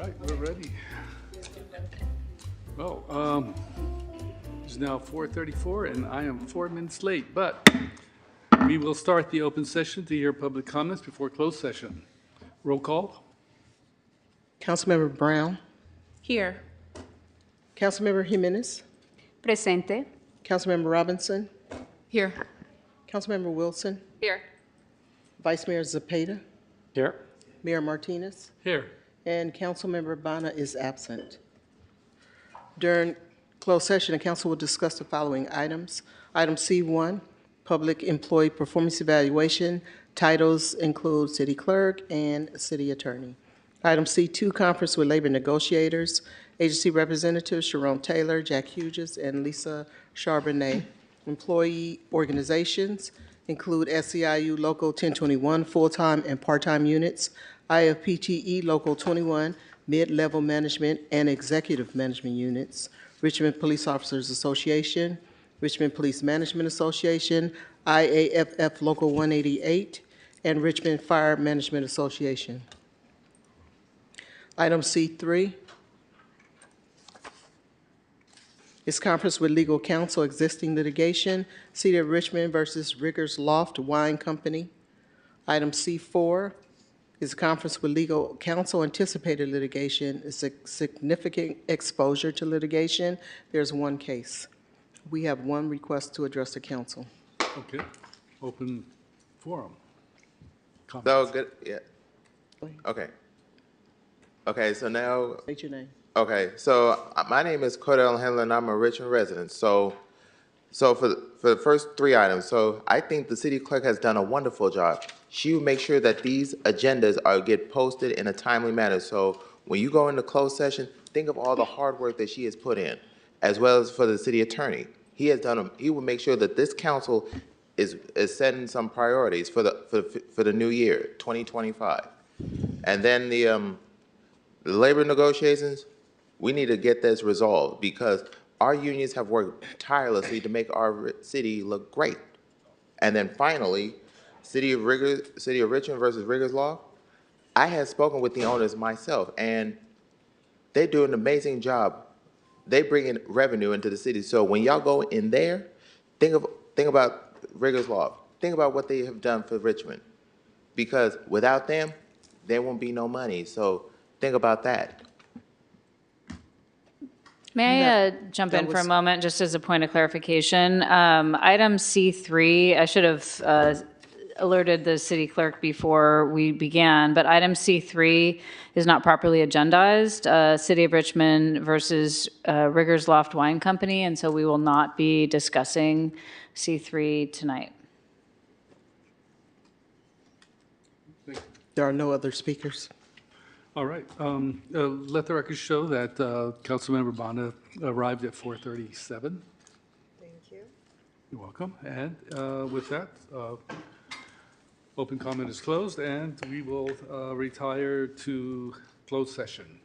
right, we're ready. It's now 4:34 and I am 4 minutes late, but we will start the open session to hear public comments before closed session. Roll call. Councilmember Brown, Here. Councilmember Jimenez, Presente. Councilmember Robinson, Here. Councilmember Wilson, Here. Vice Mayor Zepeda, Here. Mayor Martinez, Here. and Councilmember Bana is absent. During closed session, the council will discuss the following items. Item C1, Public Employee Performance Evaluation. Titles include City Clerk and City Attorney. Item C2, Conference with Labor Negotiators. Agency Representatives Sharon Taylor, Jack Hughes, and Lisa Charbonnet. Employee organizations include SEIU Local 1021 full-time and part-time units, IFPTE Local 21 mid-level management and executive management units, Richmond Police Officers Association, Richmond Police Management Association, IAFF Local 188, and Richmond Fire Management Association. Item C3 is conference with legal counsel, existing litigation, City of Richmond versus Riggers Loft Wine Company. Item C4 is conference with legal counsel, anticipated litigation, is a significant exposure to litigation. There's one case. We have one request to address the council. Okay. Open forum. So Comments. good, yeah. Okay. Okay, so now, State your name. okay, so my name is Cordell Henley, and I'm a Richmond resident. So for the first three items, so I think the city clerk has done a wonderful job. She will make sure that these agendas get posted in a timely manner. So when you go into closed session, think of all the hard work that she has put in, as well as for the city attorney. He will make sure that this council is setting some priorities for the new year, 2025. And then the labor negotiations, we need to get this resolved because our unions have worked tirelessly to make our city look great. And then finally, City of Richmond versus Riggers Law, I have spoken with the owners myself, and they do an amazing job. They bring in revenue into the city. So when y'all go in there, think about Riggers Law. Think about what they have done for Richmond. Because without them, there won't be no money. So think about that. May I jump that in for a was- moment, just as a point of clarification? Item C3, I should have alerted the city clerk before we began, but item C3 is not properly agendized, City of Richmond versus Riggers Loft Wine Company, and so we will not be discussing C3 tonight. There are no other speakers. All right. Let the record show that Councilmember Bana arrived at 4:37. Thank you. You're welcome. And with that, open comment is closed, and we will retire to closed session.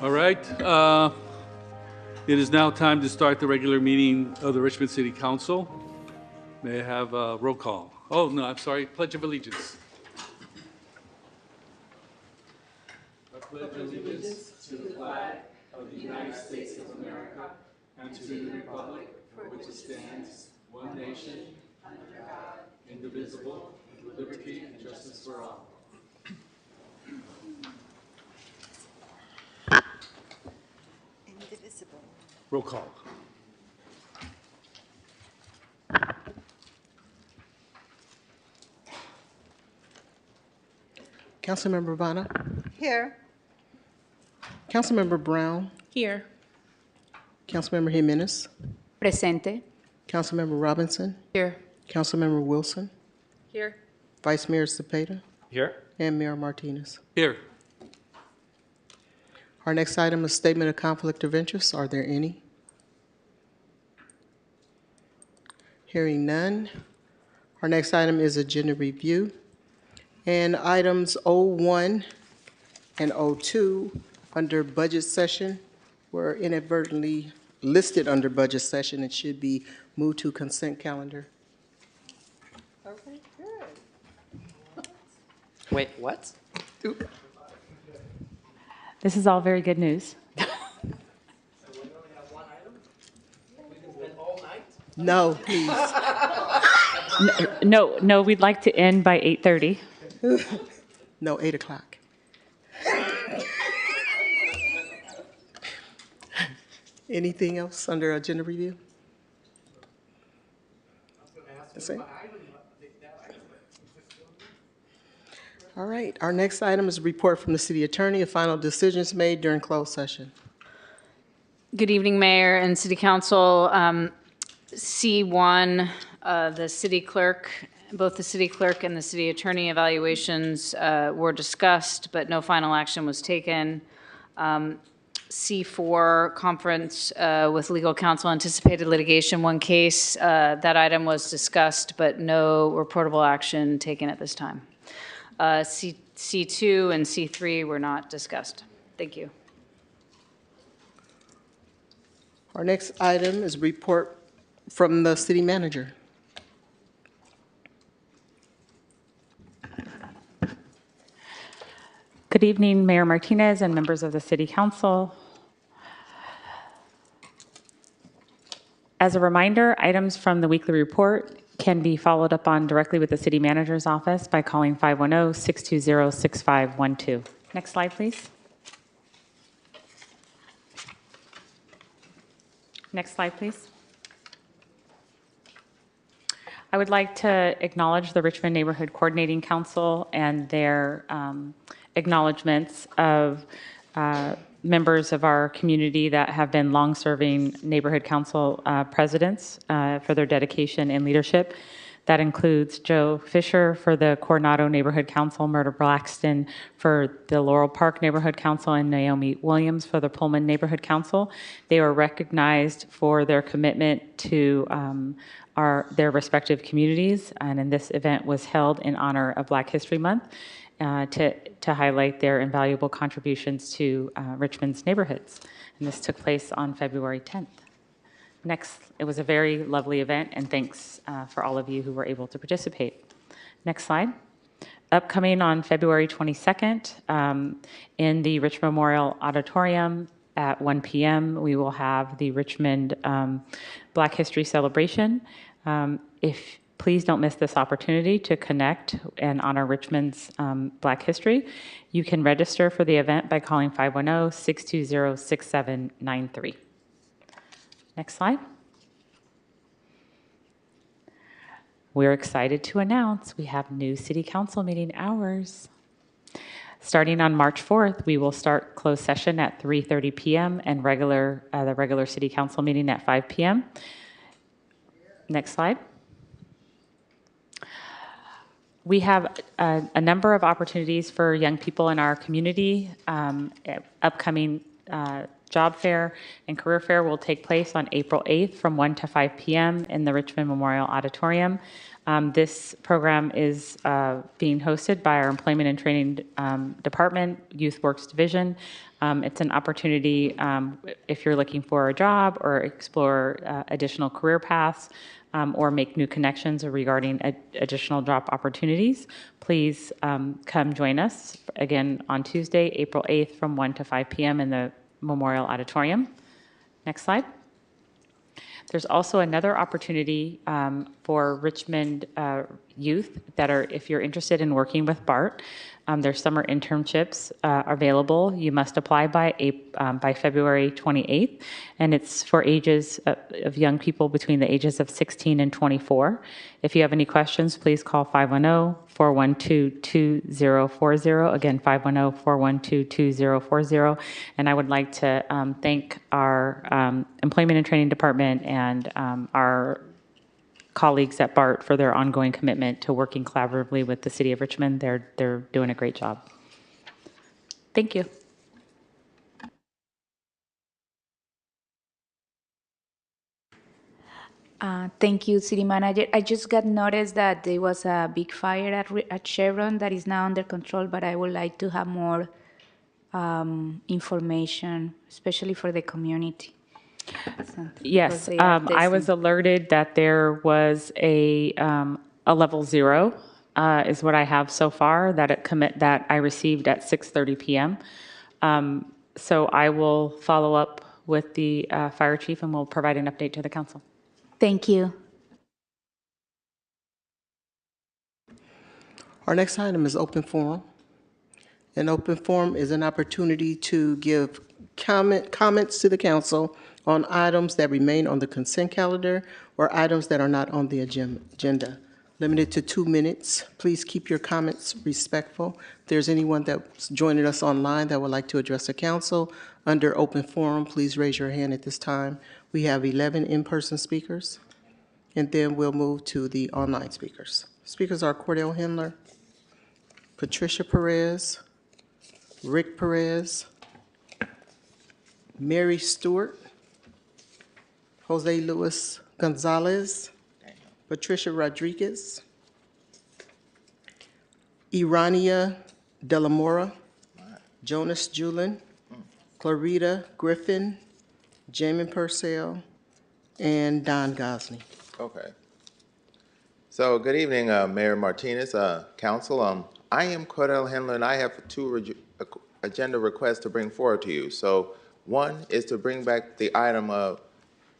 All right. It is now time to start the regular meeting of the Richmond City Council. May I have a roll call? Oh, no, I'm sorry. Pledge of Allegiance. I pledge allegiance to the flag of the United States of America and to the republic for which it stands, one nation, indivisible, with liberty and justice for all. Indivisible. Roll call. Councilmember Vana. Here. Councilmember Brown. Here. Councilmember Jimenez. Presente. Councilmember Robinson. Here. Councilmember Wilson. Here. Vice Mayor Cepeda. Here. And Mayor Martinez. Here. Our next item is statement of conflict of interest. Are there any? Hearing none. Our next item is agenda review. And items 01 and 02 under budget session were inadvertently listed under budget session and should be moved to consent calendar. Okay, good. Wait, what? This is all very good news. No, please. No, we'd like to end by 8:30. No, 8 o'clock. Anything else under agenda review? That's it? All right, our next item is a report from the city attorney of final decisions made during closed session. Good evening, Mayor and City Council. C1, the city clerk, both the city clerk and the city attorney evaluations were discussed, but no final action was taken. C4, conference with legal counsel, anticipated litigation, one case. That item was discussed, but no reportable action taken at this time. C2 and C3 were not discussed. Thank you. Our next item is a report from the city manager. Good evening, Mayor Martinez and members of the City Council. As a reminder, items from the weekly report can be followed up on directly with the City Manager's office by calling 510-620-6512. Next slide, please. Next slide, please. I would like to acknowledge the Richmond Neighborhood Coordinating Council and their acknowledgements of members of our community that have been long-serving neighborhood council presidents for their dedication and leadership. That includes Joe Fisher for the Coronado Neighborhood Council, Murdo Braxton for the Laurel Park Neighborhood Council, and Naomi Williams for the Pullman Neighborhood Council. They were recognized for their commitment to their respective communities, and in this event was held in honor of Black History Month to highlight their invaluable contributions to Richmond's neighborhoods. And this took place on February 10th. Next, it was a very lovely event, and thanks for all of you who were able to participate. Next slide. Upcoming on February 22nd, in the Richmond Memorial Auditorium at 1 p.m., we will have the Richmond Black History Celebration. Please don't miss this opportunity to connect and honor Richmond's Black history. You can register for the event by calling 510-620-6793. Next slide. We're excited to announce we have new city council meeting hours. Starting on March 4th, we will start closed session at 3:30 p.m. and the regular city council meeting at 5 p.m. Next slide. We have a number of opportunities for young people in our community. Upcoming job fair and career fair will take place on April 8th from 1 to 5 p.m. in the Richmond Memorial Auditorium. This program is being hosted by our Employment and Training Department, Youth Works Division. It's an opportunity if you're looking for a job or explore additional career paths or make new connections regarding additional job opportunities. Please come join us again on Tuesday, April 8th from 1 to 5 p.m. in the Memorial Auditorium. Next slide. There's also another opportunity for Richmond youth that are, if you're interested in working with BART, there's summer internships available. You must apply by February 28th, and it's for ages of young people between the ages of 16 and 24. If you have any questions, please call 510-412-2040. Again, 510-412-2040. And I would like to thank our Employment and Training Department and our colleagues at BART for their ongoing commitment to working collaboratively with the City of Richmond. They're doing a great job. Thank you. Thank you, City Manager. I just got notice that there was a big fire at Chevron that is now under control, but I would like to have more information, especially for the community. Yes, Because they are I was testing. alerted that there was a level 0 is what I have so far that I received at 6:30 p.m. So I will follow up with the fire chief and we'll provide an update to the council. Thank you. Our next item is open forum. An open forum is an opportunity to give comments to the council on items that remain on the consent calendar or items that are not on the agenda. Limited to 2 minutes. Please keep your comments respectful. If there's anyone that's joining us online that would like to address the council under open forum, please raise your hand at this time. We have 11 in-person speakers, and then we'll move to the online speakers. Speakers are Cordell Handler, Patricia Perez, Rick Perez, Mary Stewart, Jose Luis Gonzalez, Patricia Rodriguez, Irania De La Mora, Jonas Julin, Clarita Griffin, Jamin Purcell, and Don Gosney. Okay. So, good evening, Mayor Martinez, Council. I am Cordell Handler, and I have two agenda requests to bring forward to you. So, one is to bring back the item of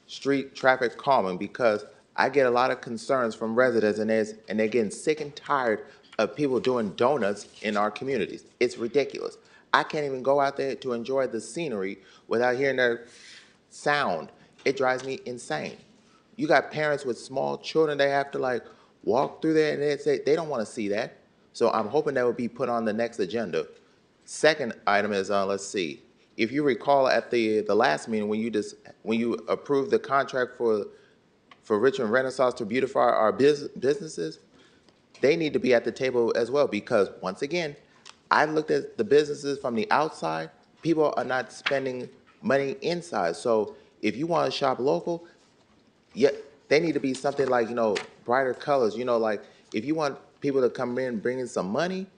street traffic calming, because I get a lot of concerns from residents, and they're getting sick and tired of people doing donuts in our communities. It's ridiculous. I can't even go out there to enjoy the scenery without hearing their sound. It drives me insane. You got parents with small children, they have to like walk through there, and they say they don't want to see that. So I'm hoping that will be put on the next agenda. Second item is, let's see, if you recall at the last meeting when you approved the contract for Richmond Renaissance to beautify our businesses, they need to be at the table as well, because once again, I looked at the businesses from the outside. People are not spending money inside. So if you want to shop local, yeah, they need to be something like, brighter colors. Like if you want people to come in bringing some money,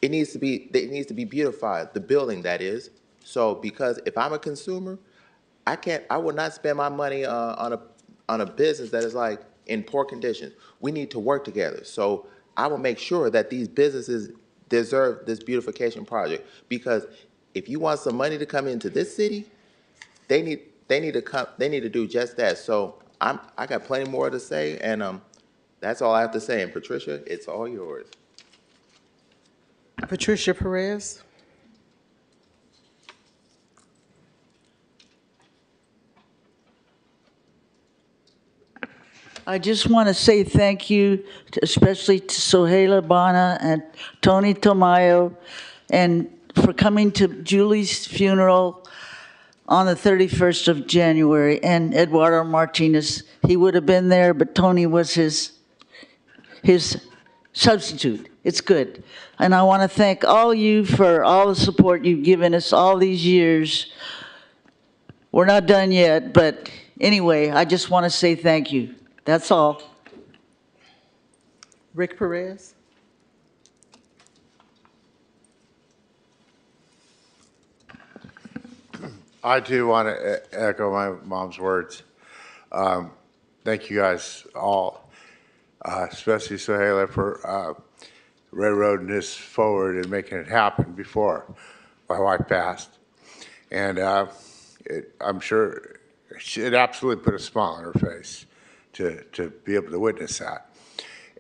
it needs to be beautified, the building that is. So because if I'm a consumer, I will not spend my money on a business that is like in poor condition. We need to work together. So I will make sure that these businesses deserve this beautification project, because if you want some money to come into this city, they need to do just that. So I got plenty more to say, and that's all I have to say. And Patricia, it's all yours. Patricia Perez. I just want to say thank you, especially to Sohaila Bana and Tony Tamayo, and for coming to Julie's funeral on the 31st of January, and Eduardo Martinez. He would have been there, but Tony was his substitute. It's good. And I want to thank all you for all the support you've given us all these years. We're not done yet, but anyway, I just want to say thank you. That's all. Rick Perez? I too want to echo my mom's words. Thank you guys all, especially Sohaila for railroading this forward and making it happen before my wife passed. And I'm sure it absolutely put a smile on her face to be able to witness that.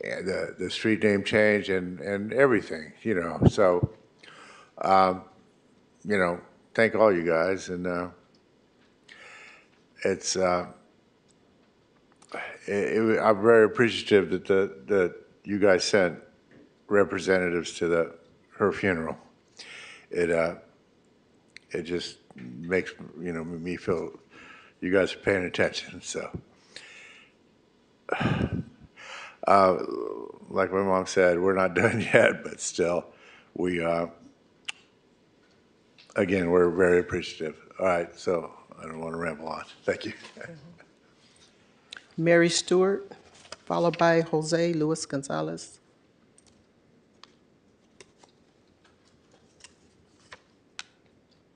And the street name change and everything, you know. So, you know, thank all you guys. And it's, I'm very appreciative that you guys sent representatives to her funeral. It just makes, you know, me feel you guys are paying attention. So, like my mom said, we're not done yet, but still, we, again, we're very appreciative. All right, so I don't want to ramble on. Thank you. Mary Stewart, followed by Jose Luis Gonzalez.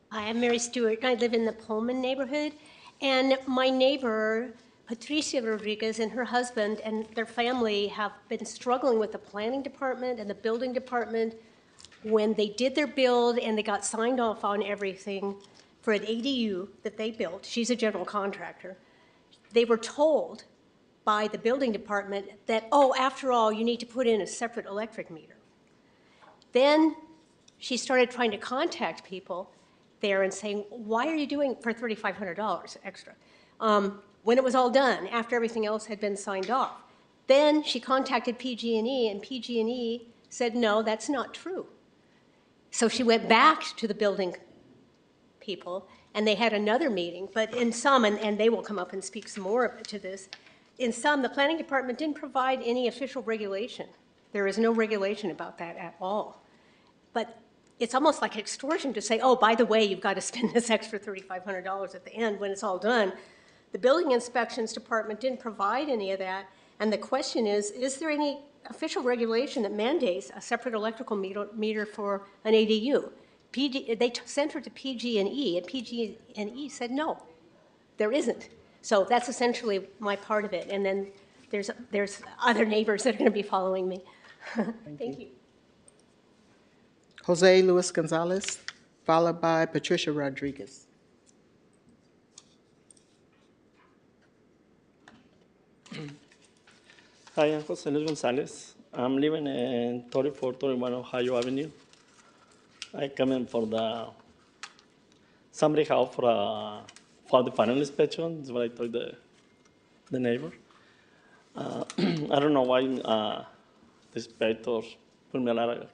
Hi, I'm Mary Stewart, and I live in the Pullman neighborhood. And my neighbor, Patricia Rodriguez, and her husband and their family have been struggling with the planning department and the building department when they did their build and they got signed off on everything for an ADU that they built. She's a general contractor. They were told by the building department that, oh, after all, you need to put in a separate electric meter. Then she started trying to contact people there and saying, why are you doing for $3,500 extra? When it was all done, after everything else had been signed off. Then she contacted PG&E, and PG&E said, no, that's not true. So she went back to the building people, and they had another meeting. But in some, and they will come up and speak some more to this, in some, the planning department didn't provide any official regulation. There is no regulation about that at all. But it's almost like extortion to say, oh, by the way, you've got to spend this extra $3,500 at the end when it's all done. The building inspections department didn't provide any of that. And the question is there any official regulation that mandates a separate electrical meter for an ADU? They sent her to PG&E, and PG&E said, no, there isn't. So that's essentially my part of it. And then there's other neighbors that are going to be following me. Thank you. Jose Luis Gonzalez, followed by Patricia Rodriguez. Hi, I'm Jose Luis Gonzalez. I'm living in 3431 Ohio Avenue. I come in for the somebody help for the final inspection. That's what I told the neighbor. I don't know why the inspectors put me a lot of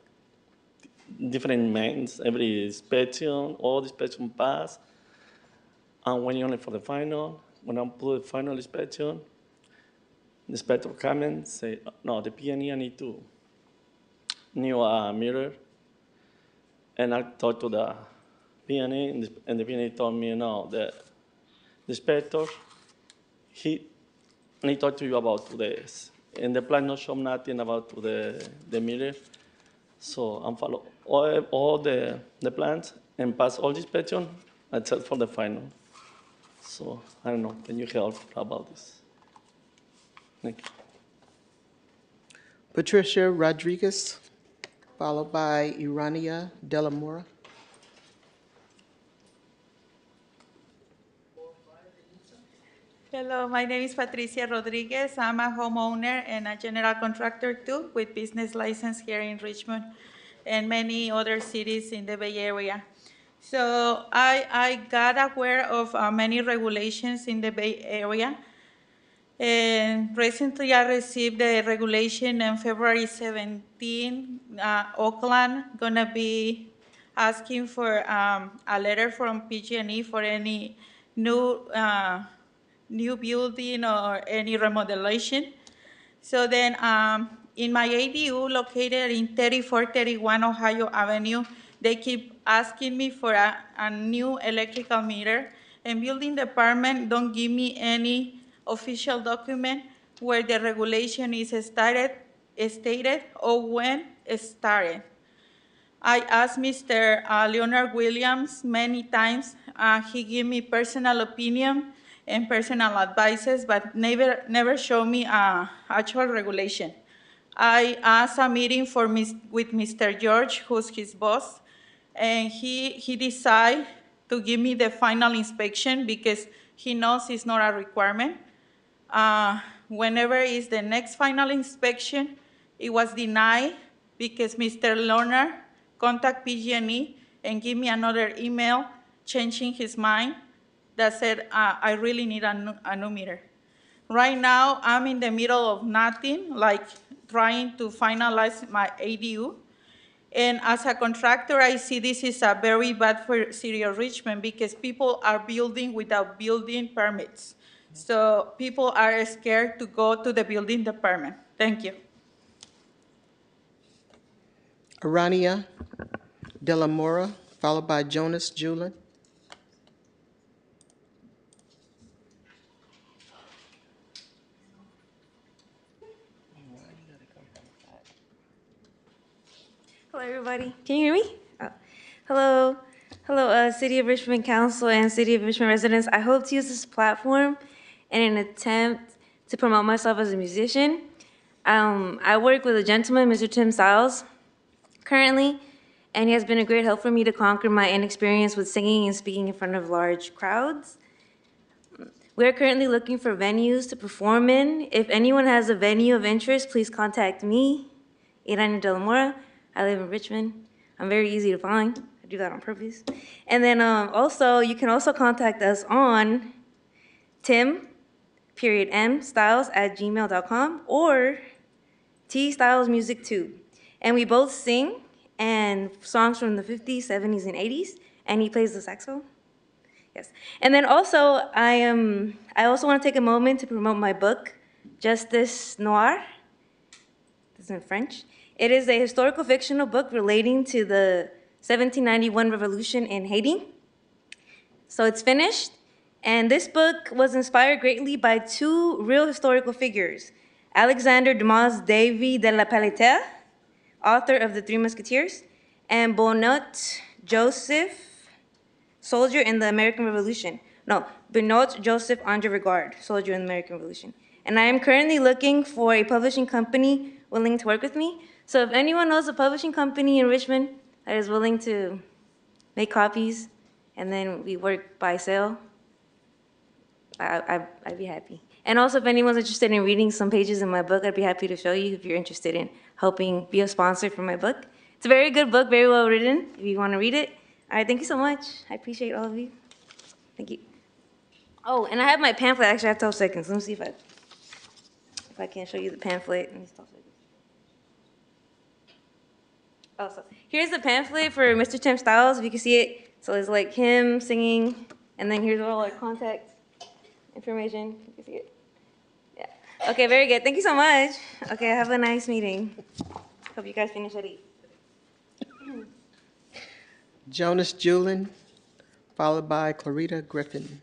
different names. Every inspection, all the inspection pass. I'm waiting only for the final. When I put the final inspection, the inspector come and say, no, the PNE I need to new mirror. And I talked to the PNE, and the PNE told me, no, the inspector, he talked to you about this. And the plan not show nothing about the mirror. So I'm follow all the plans and pass all the inspection except for the final. So I don't know, can you help about this? Thank you. Patricia Rodriguez, followed by Urania De La Mora. Hello, my name is Patricia Rodriguez. I'm a homeowner and a general contractor too, with business license here in Richmond and many other cities in the Bay Area. So I got aware of many regulations in the Bay Area. And recently I received the regulation on February 17. Oakland gonna be asking for a letter from PG&E for any new building or any remodelation. So then in my ADU located in 3431 Ohio Avenue, they keep asking me for a new electrical meter, and building department don't give me any official document where the regulation is started stated or when it started. I asked Mr. Leonard Williams many times. He gave me personal opinion and personal advices, but never showed me actual regulation. I asked a meeting with Mr. George, who's his boss, and he decided to give me the final inspection because he knows it's not a requirement. Whenever is the next final inspection, it was denied because Mr. Lerner contacted PG&E and gave me another email changing his mind that said, I really need a new meter. Right now, I'm in the middle of nothing, like trying to finalize my ADU. And as a contractor, I see this is a very bad for City of Richmond because people are building without building permits. So people are scared to go to the building department. Thank you. Arania De La Mora, followed by Jonas Julin. Hello, everybody. Can you hear me? Oh. Hello. Hello, City of Richmond Council and City of Richmond residents. I hope to use this platform in an attempt to promote myself as a musician. I work with a gentleman, Mr. Tim Stiles, currently, and he has been a great help for me to conquer my inexperience with singing and speaking in front of large crowds. We are currently looking for venues to perform in. If anyone has a venue of interest, please contact me, Irani De La Mora. I live in Richmond. I'm very easy to find. I do that on purpose. And then also, you can also contact us on tim.mstyles@gmail.com or tstylesmusic2. And we both sing and songs from the 50s, 70s, and 80s, and he plays the saxophone. Yes. And then also, I also want to take a moment to promote my book, Justice Noir. This is in French. It is a historical fictional book relating to the 1791 revolution in Haiti. So it's finished, and this book was inspired greatly by two real historical figures, Alexander Dumas Davy de la Pelletier, author of The Three Musketeers, and Bernot Joseph, soldier in the American Revolution. No, Bernot Joseph Andre Regard, soldier in the American Revolution. And I am currently looking for a publishing company willing to work with me. So if anyone knows a publishing company in Richmond that is willing to make copies, and then we work by sale, I'd be happy. And also, if anyone's interested in reading some pages in my book, I'd be happy to show you if you're interested in helping be a sponsor for my book. It's a very good book, very well written, if you want to read it. All right, thank you so much. I appreciate all of you. Thank you. Oh, and I have my pamphlet. Actually, I have 12 seconds. Let me see if I can show you the pamphlet. Let me stop. Oh, so here's the pamphlet for Mr. Tim Stiles, if you can see it. So it's like him singing, and then here's all our contact information. You can see it. Yeah. Okay, very good. Thank you so much. Okay, have a nice meeting. Hope you guys finish at 8. Jonas Julin, followed by Clarita Griffin.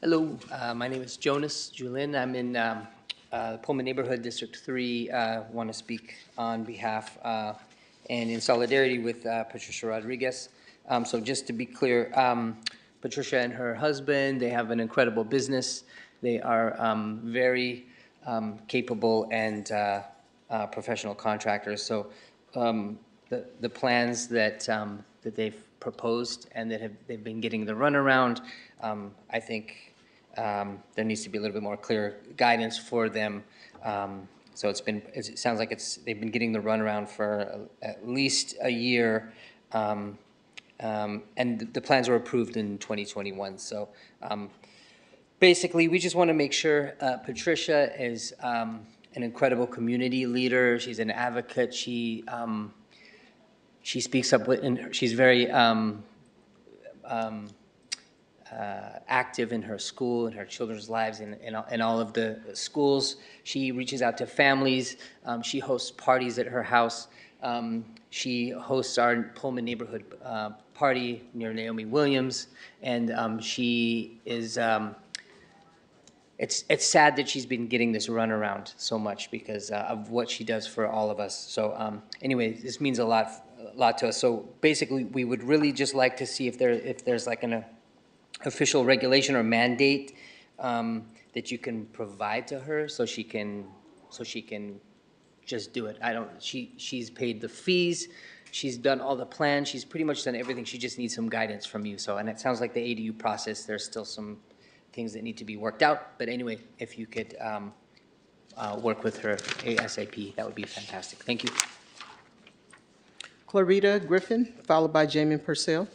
Hello, my name is Jonas Julin. I'm in Pullman Neighborhood District 3. Want to speak on behalf and in solidarity with Patricia Rodriguez. So just to be clear, Patricia and her husband, they have an incredible business. They are very capable and professional contractors. So the plans that they've proposed and that they've been getting the runaround, I think there needs to be a little bit more clear guidance for them. So it sounds like they've been getting the runaround for at least a year, and the plans were approved in 2021. So basically, we just want to make sure Patricia is an incredible community leader. She's an advocate. She speaks up and she's very active in her school and her children's lives in all of the schools. She reaches out to families. She hosts parties at her house. She hosts our Pullman neighborhood party near Naomi Williams, and she is. It's sad that she's been getting this runaround so much because of what she does for all of us. So anyway, this means a lot to us. So basically, we would really just like to see if there's like an official regulation or mandate that you can provide to her so she can just do it. She's paid the fees. She's done all the plans. She's pretty much done everything. She just needs some guidance from you. So, and it sounds like the ADU process, there's still some things that need to be worked out. But anyway, if you could work with her ASAP, that would be fantastic. Thank you. Clarita Griffin, followed by Jamin Purcell.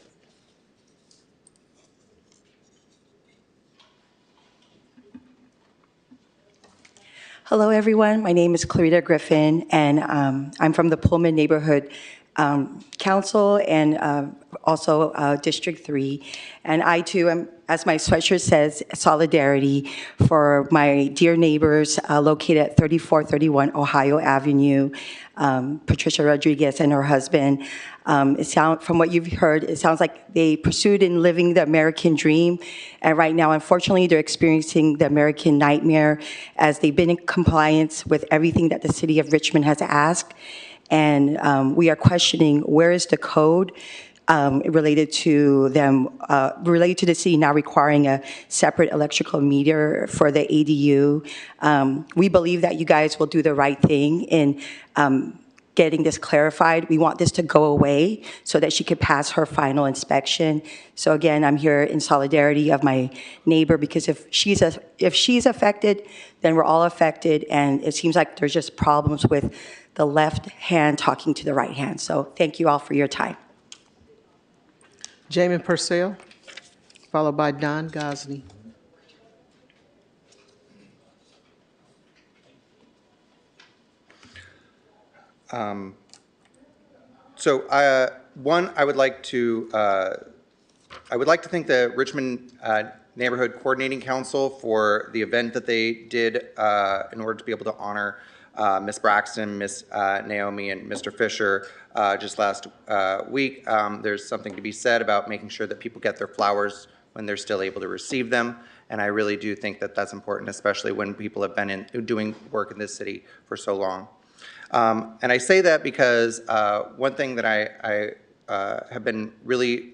Hello, everyone. My name is Clarita Griffin, and I'm from the Pullman Neighborhood Council and also District 3. And I, too, am, as my sweatshirt says, solidarity for my dear neighbors located at 3431 Ohio Avenue, Patricia Rodriguez and her husband. From what you've heard, it sounds like they pursued in living the American dream. And right now, unfortunately, they're experiencing the American nightmare as they've been in compliance with everything that the city of Richmond has asked. And we are questioning where is the code related to them, related to the city now requiring a separate electrical meter for the ADU. We believe that you guys will do the right thing in getting this clarified. We want this to go away so that she could pass her final inspection. So again, I'm here in solidarity of my neighbor because if she's affected, then we're all affected, and it seems like there's just problems with the left hand talking to the right hand. So thank you all for your time. Jamin Purcell, followed by Don Gosney. One, I would like to thank the Richmond Neighborhood Coordinating Council for the event that they did in order to be able to honor Ms. Braxton, Ms. Naomi, and Mr. Fisher just last week. There's something to be said about making sure that people get their flowers when they're still able to receive them, and I really do think that that's important, especially when people have been doing work in this city for so long. And I say that because one thing that I have been really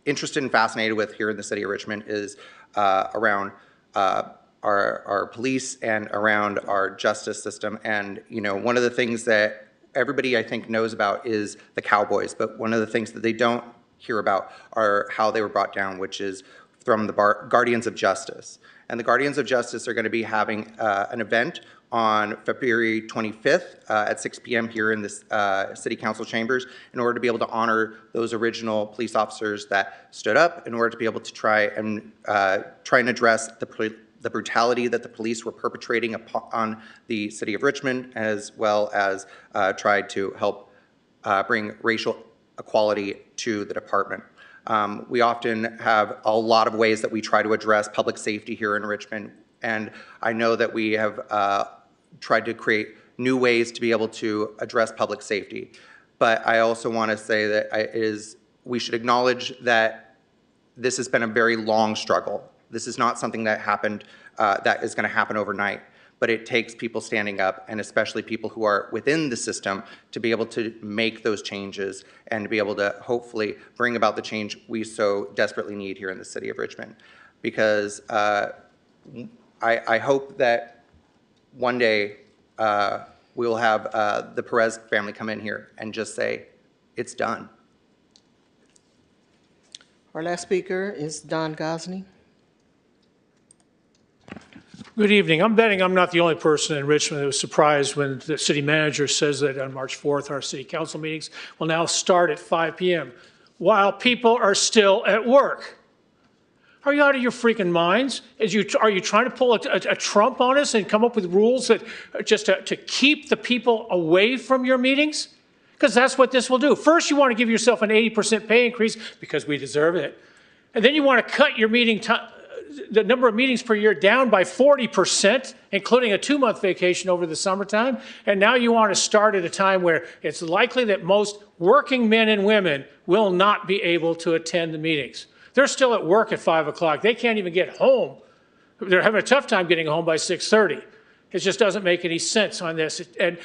interested and fascinated with here in the city of Richmond is around our police and around our justice system. And one of the things that everybody I think knows about is the cowboys, but one of the things that they don't hear about are how they were brought down, which is from the Guardians of Justice. And the Guardians of Justice are going to be having an event on February 25th at 6 p.m. here in the City Council chambers in order to be able to honor those original police officers that stood up in order to be able to try and address the brutality that the police were perpetrating on the city of Richmond, as well as tried to help bring racial equality to the department. We often have a lot of ways that we try to address public safety here in Richmond, and I know that we have tried to create new ways to be able to address public safety. But I also want to say that we should acknowledge that this has been a very long struggle. This is not something that happened, that is going to happen overnight, but it takes people standing up, and especially people who are within the system, to be able to make those changes and to be able to hopefully bring about the change we so desperately need here in the city of Richmond. Because I hope that one day we'll have the Perez family come in here and just say, it's done. Our last speaker is Don Gosney. Good evening. I'm betting I'm not the only person in Richmond that was surprised when the city manager says that on March 4th, our city council meetings will now start at 5 p.m. while people are still at work. Are you out of your freaking minds? Are you trying to pull a Trump on us and come up with rules that just to keep the people away from your meetings? Because that's what this will do. First, you want to give yourself an 80% pay increase because we deserve it. And then you want to cut your meeting the number of meetings per year down by 40%, including a 2-month vacation over the summertime. And now you want to start at a time where it's likely that most working men and women will not be able to attend the meetings. They're still at work at 5 o'clock. They can't even get home. They're having a tough time getting home by 6:30. It just doesn't make any sense on this. And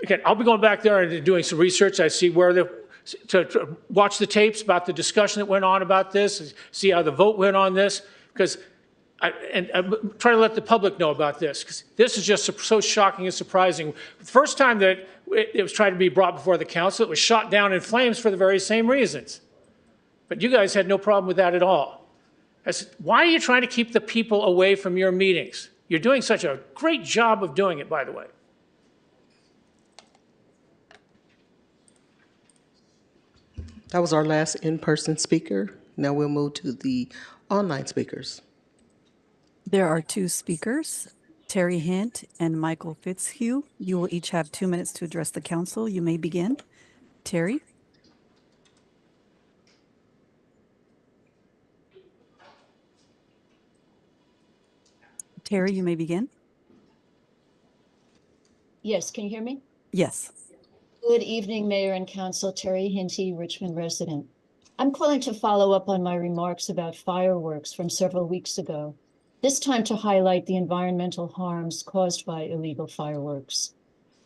again, I'll be going back there and doing some research. I see where to watch the tapes about the discussion that went on about this, see how the vote went on this, because I'm trying to let the public know about this, because this is just so shocking and surprising. The first time that it was tried to be brought before the council, it was shot down in flames for the very same reasons. But you guys had no problem with that at all. I said, why are you trying to keep the people away from your meetings? You're doing such a great job of doing it, by the way. That was our last in-person speaker. Now we'll move to the online speakers. There are 2 speakers, Terry Hint and Michael Fitzhugh. You will each have 2 minutes to address the council. You may begin. Terry? Terry, you may begin. Yes, can you hear me? Yes. Good evening, Mayor and Council. Terry Hinty, Richmond resident. I'm calling to follow up on my remarks about fireworks from several weeks ago, this time to highlight the environmental harms caused by illegal fireworks.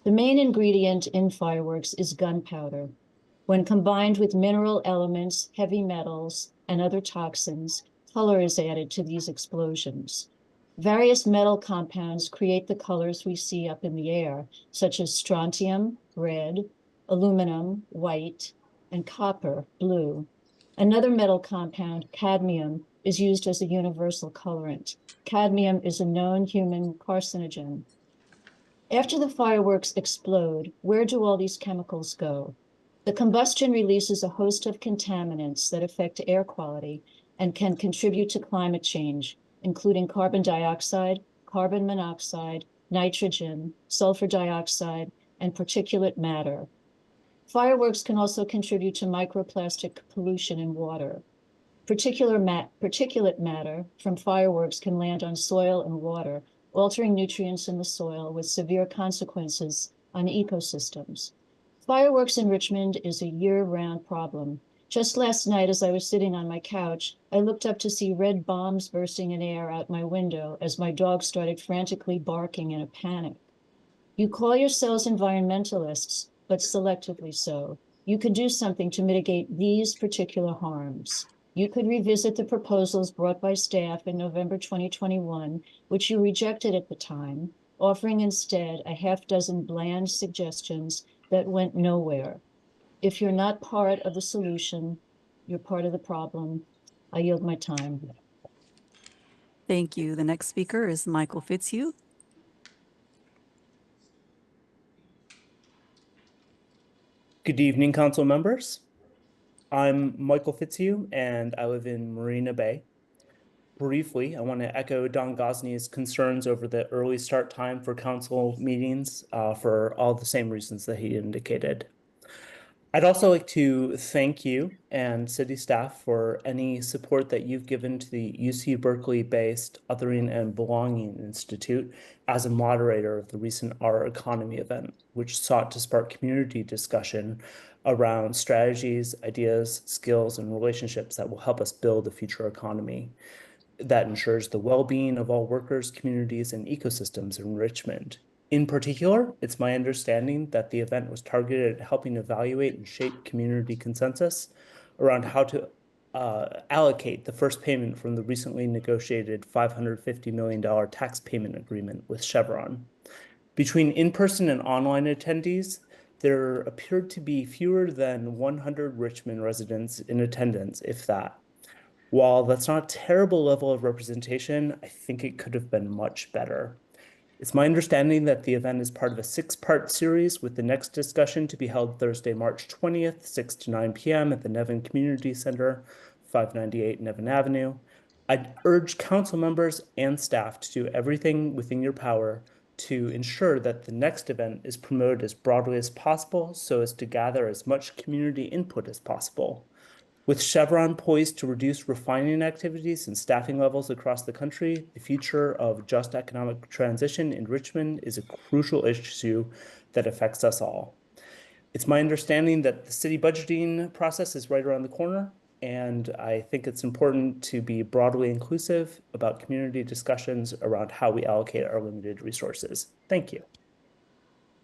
The main ingredient in fireworks is gunpowder. When combined with mineral elements, heavy metals, and other toxins, color is added to these explosions. Various metal compounds create the colors we see up in the air, such as strontium, red, aluminum, white, and copper, blue. Another metal compound, cadmium, is used as a universal colorant. Cadmium is a known human carcinogen. After the fireworks explode, where do all these chemicals go? The combustion releases a host of contaminants that affect air quality and can contribute to climate change, including carbon dioxide, carbon monoxide, nitrogen, sulfur dioxide, and particulate matter. Fireworks can also contribute to microplastic pollution in water. Particulate matter from fireworks can land on soil and water, altering nutrients in the soil with severe consequences on ecosystems. Fireworks in Richmond is a year-round problem. Just last night, as I was sitting on my couch, I looked up to see red bombs bursting in air out my window as my dog started frantically barking in a panic. You call yourselves environmentalists, but selectively so. You could do something to mitigate these particular harms. You could revisit the proposals brought by staff in November 2021, which you rejected at the time, offering instead a half-dozen bland suggestions that went nowhere. If you're not part of the solution, you're part of the problem. I yield my time. Thank you. The next speaker is Michael Fitzhugh. Good evening, council members. I'm Michael Fitzhugh, and I live in Marina Bay. Briefly, I want to echo Don Gosney's concerns over the early start time for council meetings for all the same reasons that he indicated. I'd also like to thank you and city staff for any support that you've given to the UC Berkeley-based Othering and Belonging Institute as a moderator of the recent Our Economy event, which sought to spark community discussion around strategies, ideas, skills, and relationships that will help us build a future economy that ensures the well-being of all workers, communities, and ecosystems in Richmond. In particular, it's my understanding that the event was targeted at helping evaluate and shape community consensus around how to allocate the first payment from the recently negotiated $550 million tax payment agreement with Chevron. Between in-person and online attendees, there appeared to be fewer than 100 Richmond residents in attendance, if that. While that's not a terrible level of representation, I think it could have been much better. It's my understanding that the event is part of a 6-part series, with the next discussion to be held Thursday, March 20th, 6 to 9 p.m. at the Nevin Community Center, 598 Nevin Avenue. I'd urge council members and staff to do everything within your power to ensure that the next event is promoted as broadly as possible so as to gather as much community input as possible. With Chevron poised to reduce refining activities and staffing levels across the country, the future of just economic transition in Richmond is a crucial issue that affects us all. It's my understanding that the city budgeting process is right around the corner, and I think it's important to be broadly inclusive about community discussions around how we allocate our limited resources. Thank you.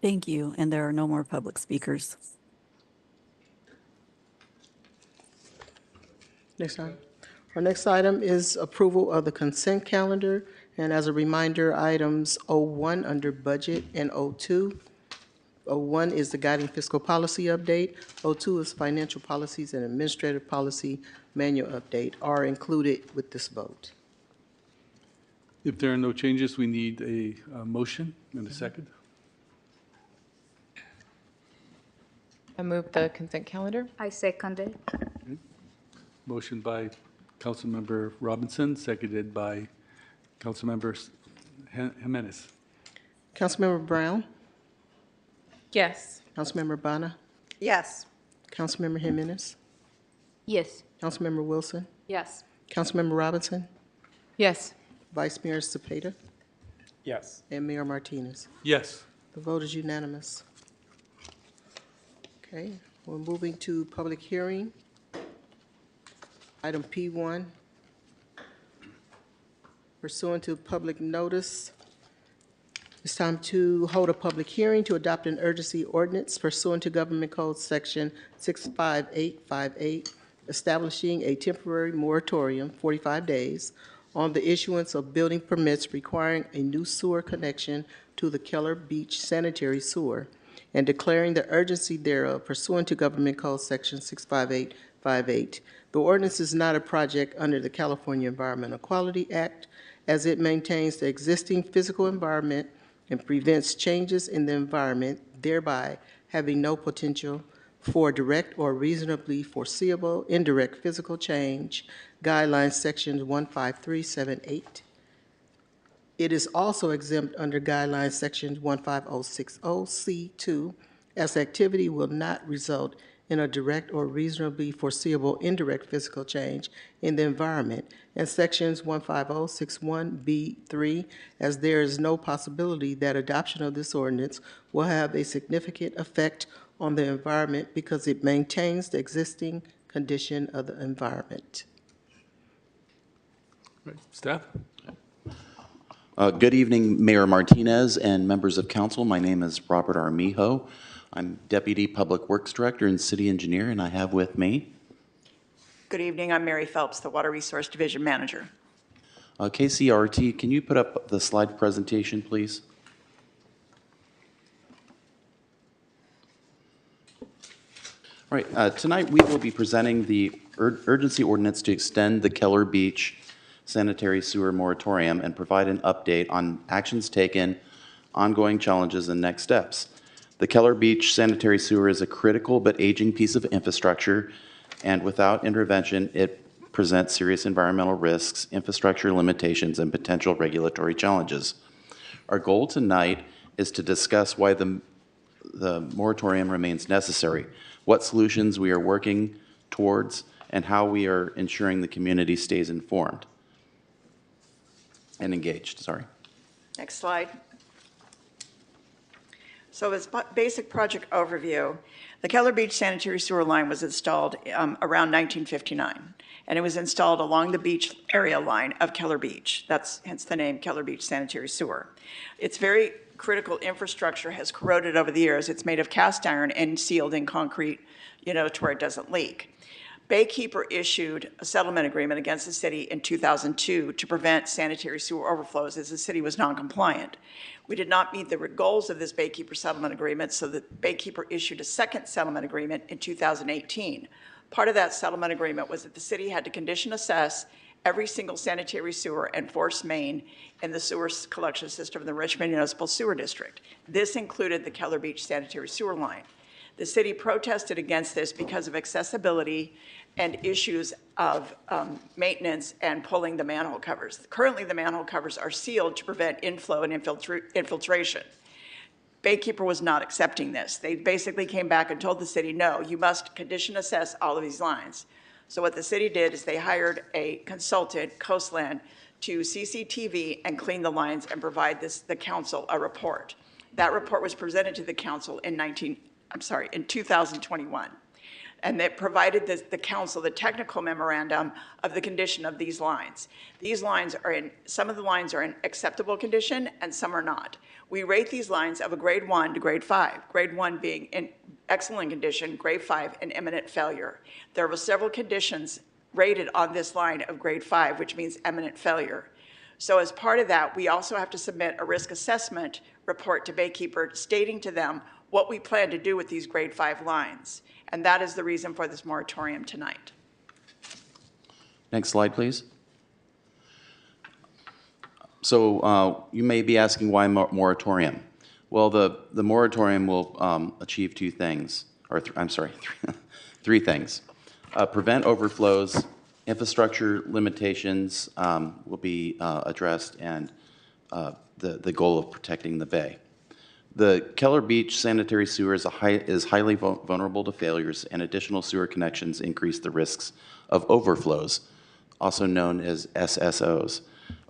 Thank you, and there are no more public speakers. Next item. Our next item is approval of the consent calendar. And as a reminder, items 01 under budget and 02. 01 is the guiding fiscal policy update. 02 is financial policies and administrative policy manual update are included with this vote. If there are no changes, we need a motion and a second. I move the consent calendar. I second it. Okay. Motion by Councilmember Robinson, seconded by Councilmember Jimenez. Councilmember Brown? Yes. Councilmember Bana? Yes. Councilmember Jimenez? Yes. Councilmember Wilson? Yes. Councilmember Robinson? Yes. Vice Mayor Cepeda? Yes. And Mayor Martinez. Yes. The vote is unanimous. Okay, we're moving to public hearing. Item P1. Pursuant to public notice, it's time to hold a public hearing to adopt an urgency ordinance pursuant to Government Code Section 65858, establishing a temporary moratorium, 45 days, on the issuance of building permits requiring a new sewer connection to the Keller Beach sanitary sewer, and declaring the urgency thereof pursuant to Government Code Section 65858. The ordinance is not a project under the California Environmental Quality Act, as it maintains the existing physical environment and prevents changes in the environment, thereby having no potential for direct or reasonably foreseeable indirect physical change, guidelines sections 15378. It is also exempt under guidelines sections 15060C2, as activity will not result in a direct or reasonably foreseeable indirect physical change in the environment, and sections 15061B3, as there is no possibility that adoption of this ordinance will have a significant effect on the environment because it maintains the existing condition of the environment. Right. Staff? Good evening, Mayor Martinez and members of council. My name is Robert Armijo. I'm Deputy Public Works Director and City Engineer, and I have with me. Good evening, I'm Mary Phelps, the Water Resource Division Manager. KCRT, can you put up the slide presentation, please? All right, tonight we will be presenting the urgency ordinance to extend the Keller Beach sanitary sewer moratorium and provide an update on actions taken, ongoing challenges, and next steps. The Keller Beach sanitary sewer is a critical but aging piece of infrastructure, and without intervention, it presents serious environmental risks, infrastructure limitations, and potential regulatory challenges. Our goal tonight is to discuss why the moratorium remains necessary, what solutions we are working towards, and how we are ensuring the community stays informed and engaged. Sorry. Next slide. So as basic project overview, the Keller Beach sanitary sewer line was installed around 1959, and it was installed along the beach area line of Keller Beach. That's hence the name Keller Beach Sanitary Sewer. It's very critical infrastructure has corroded over the years. It's made of cast iron and sealed in concrete, to where it doesn't leak. Baykeeper issued a settlement agreement against the city in 2002 to prevent sanitary sewer overflows as the city was non-compliant. We did not meet the goals of this Baykeeper settlement agreement, so the Baykeeper issued a second settlement agreement in 2018. Part of that settlement agreement was that the city had to condition assess every single sanitary sewer and force main in the sewer collection system of the Richmond Municipal Sewer District. This included the Keller Beach sanitary sewer line. The city protested against this because of accessibility and issues of maintenance and pulling the manhole covers. Currently, the manhole covers are sealed to prevent inflow and infiltration. Baykeeper was not accepting this. They basically came back and told the city, no, you must condition assess all of these lines. So what the city did is they hired a consultant, Coastland, to CCTV and clean the lines and provide the council a report. That report was presented to the council in 2021. And that provided the council the technical memorandum of the condition of these lines. These lines are some of the lines are in acceptable condition and some are not. We rate these lines of a grade 1 to grade 5, grade 1 being in excellent condition, grade 5 in imminent failure. There were several conditions rated on this line of grade 5, which means imminent failure. So as part of that, we also have to submit a risk assessment report to Baykeeper stating to them what we plan to do with these grade 5 lines. And that is the reason for this moratorium tonight. Next slide, please. So you may be asking why moratorium? Well, the moratorium will achieve two things, or three things. Prevent overflows, infrastructure limitations will be addressed, and the goal of protecting the bay. The Keller Beach sanitary sewer is highly vulnerable to failures, and additional sewer connections increase the risks of overflows, also known as SSOs.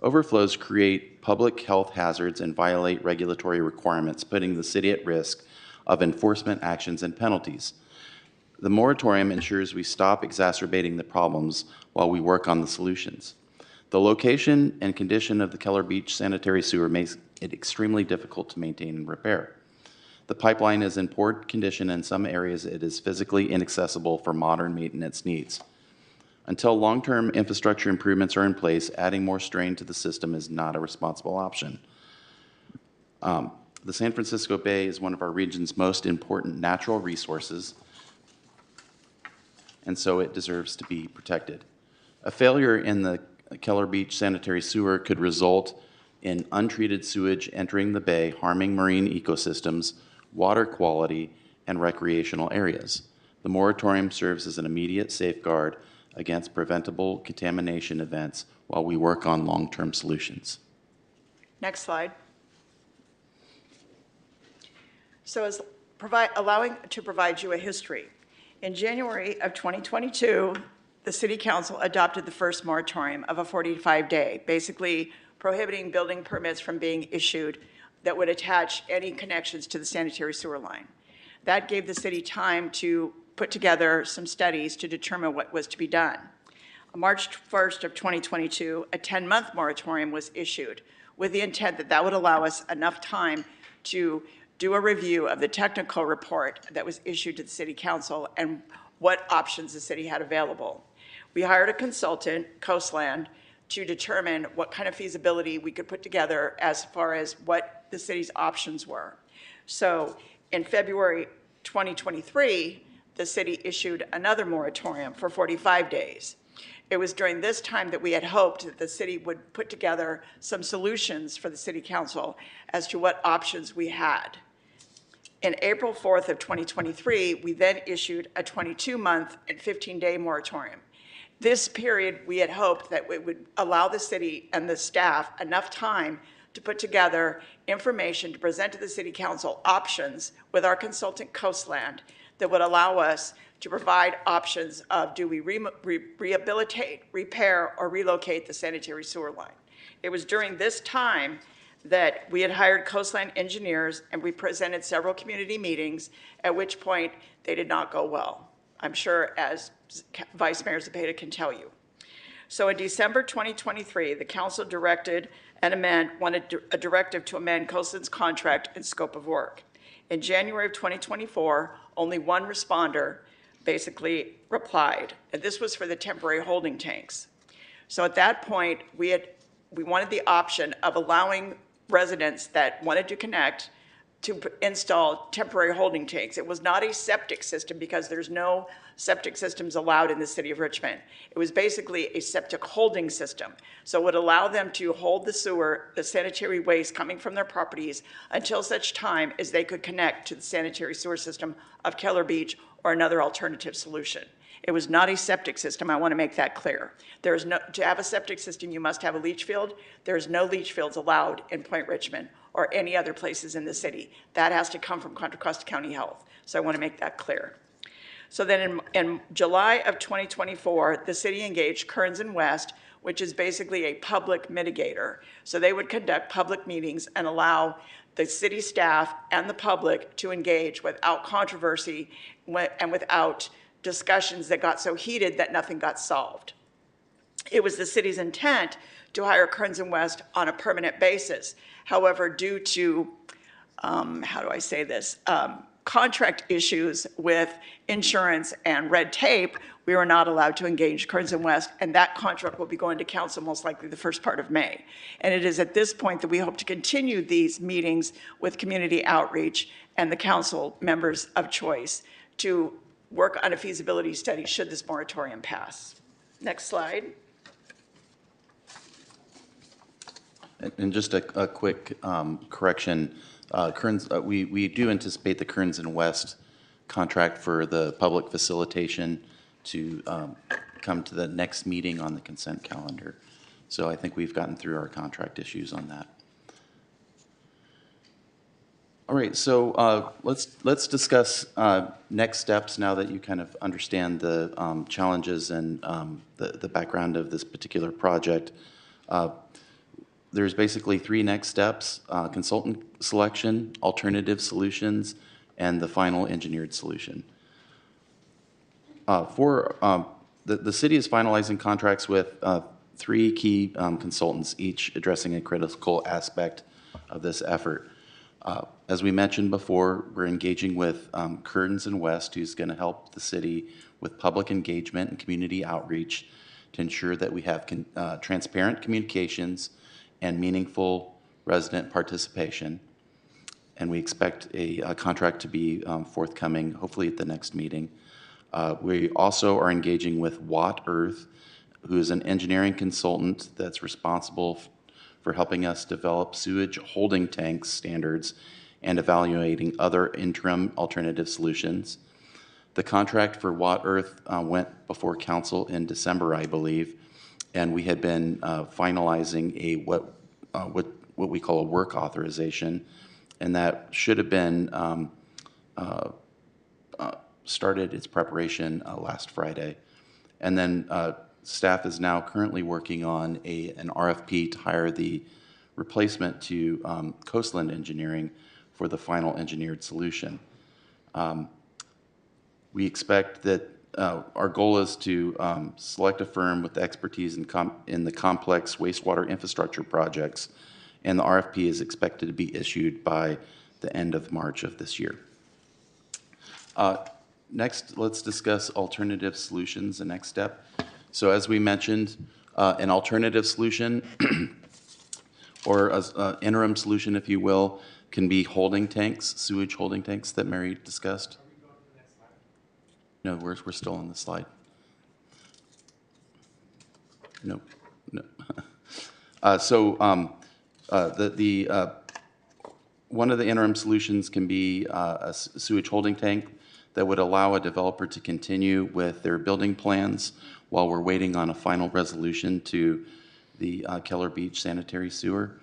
Overflows create public health hazards and violate regulatory requirements, putting the city at risk of enforcement actions and penalties. The moratorium ensures we stop exacerbating the problems while we work on the solutions. The location and condition of the Keller Beach sanitary sewer makes it extremely difficult to maintain and repair. The pipeline is in poor condition. In some areas, it is physically inaccessible for modern maintenance needs. Until long-term infrastructure improvements are in place, adding more strain to the system is not a responsible option. The San Francisco Bay is one of our region's most important natural resources, and so it deserves to be protected. A failure in the Keller Beach sanitary sewer could result in untreated sewage entering the bay, harming marine ecosystems, water quality, and recreational areas. The moratorium serves as an immediate safeguard against preventable contamination events while we work on long-term solutions. Next slide. So as allowing to provide you a history. In January of 2022, the City Council adopted the first moratorium of a 45-day, basically prohibiting building permits from being issued that would attach any connections to the sanitary sewer line. That gave the city time to put together some studies to determine what was to be done. On March 1st of 2022, a 10-month moratorium was issued with the intent that that would allow us enough time to do a review of the technical report that was issued to the City Council and what options the city had available. We hired a consultant, Coastland, to determine what kind of feasibility we could put together as far as what the city's options were. So in February 2023, the city issued another moratorium for 45 days. It was during this time that we had hoped that the city would put together some solutions for the City Council as to what options we had. In April 4th of 2023, we then issued a 22-month and 15-day moratorium. This period, we had hoped that it would allow the city and the staff enough time to put together information to present to the City Council options with our consultant Coastland that would allow us to provide options of do we rehabilitate, repair, or relocate the sanitary sewer line. It was during this time that we had hired Coastland engineers and we presented several community meetings, at which point they did not go well. I'm sure as Vice Mayor Zepeda can tell you. So in December 2023, the council wanted a directive to amend Coastland's contract and scope of work. In January of 2024, only one responder basically replied, and this was for the temporary holding tanks. So at that point, we wanted the option of allowing residents that wanted to connect to install temporary holding tanks. It was not a septic system because there's no septic systems allowed in the city of Richmond. It was basically a septic holding system. So it would allow them to hold the sewer, the sanitary waste coming from their properties until such time as they could connect to the sanitary sewer system of Keller Beach or another alternative solution. It was not a septic system. I want to make that clear. To have a septic system, you must have a leach field. There's no leach fields allowed in Point Richmond or any other places in the city. That has to come from Contra Costa County Health. So I want to make that clear. So then in July of 2024, the city engaged Kearns and West, which is basically a public mitigator. So they would conduct public meetings and allow the city staff and the public to engage without controversy and without discussions that got so heated that nothing got solved. It was the city's intent to hire Kearns and West on a permanent basis. However, due to, how do I say this, contract issues with insurance and red tape, we were not allowed to engage Kearns and West, and that contract will be going to council most likely the first part of May. And it is at this point that we hope to continue these meetings with community outreach and the council members of choice to work on a feasibility study should this moratorium pass. Next slide. And just a quick correction, Kearns, we do anticipate the Kearns and West contract for the public facilitation to come to the next meeting on the consent calendar. So I think we've gotten through our contract issues on that. All right, so let's discuss next steps now that you kind of understand the challenges and the background of this particular project. There's basically three next steps: consultant selection, alternative solutions, and the final engineered solution. The city is finalizing contracts with three key consultants, each addressing a critical aspect of this effort. As we mentioned before, we're engaging with Kearns and West, who's going to help the city with public engagement and community outreach to ensure that we have transparent communications and meaningful resident participation. And we expect a contract to be forthcoming, hopefully at the next meeting. We also are engaging with Watt Earth, who is an engineering consultant that's responsible for helping us develop sewage holding tank standards and evaluating other interim alternative solutions. The contract for Watt Earth went before council in December, I believe, and we had been finalizing what we call a work authorization, and that should have been started its preparation last Friday. And then staff is now currently working on an RFP to hire the replacement to Coastland Engineering for the final engineered solution. We expect that our goal is to select a firm with expertise in the complex wastewater infrastructure projects, and the RFP is expected to be issued by the end of March of this year. Next, let's discuss alternative solutions, the next step. So as we mentioned, an alternative solution or an interim solution, if you will, can be holding tanks, sewage holding tanks that Mary discussed. No, we're still on the slide. No. One of the interim solutions can be a sewage holding tank that would allow a developer to continue with their building plans while we're waiting on a final resolution to the Keller Beach sanitary sewer.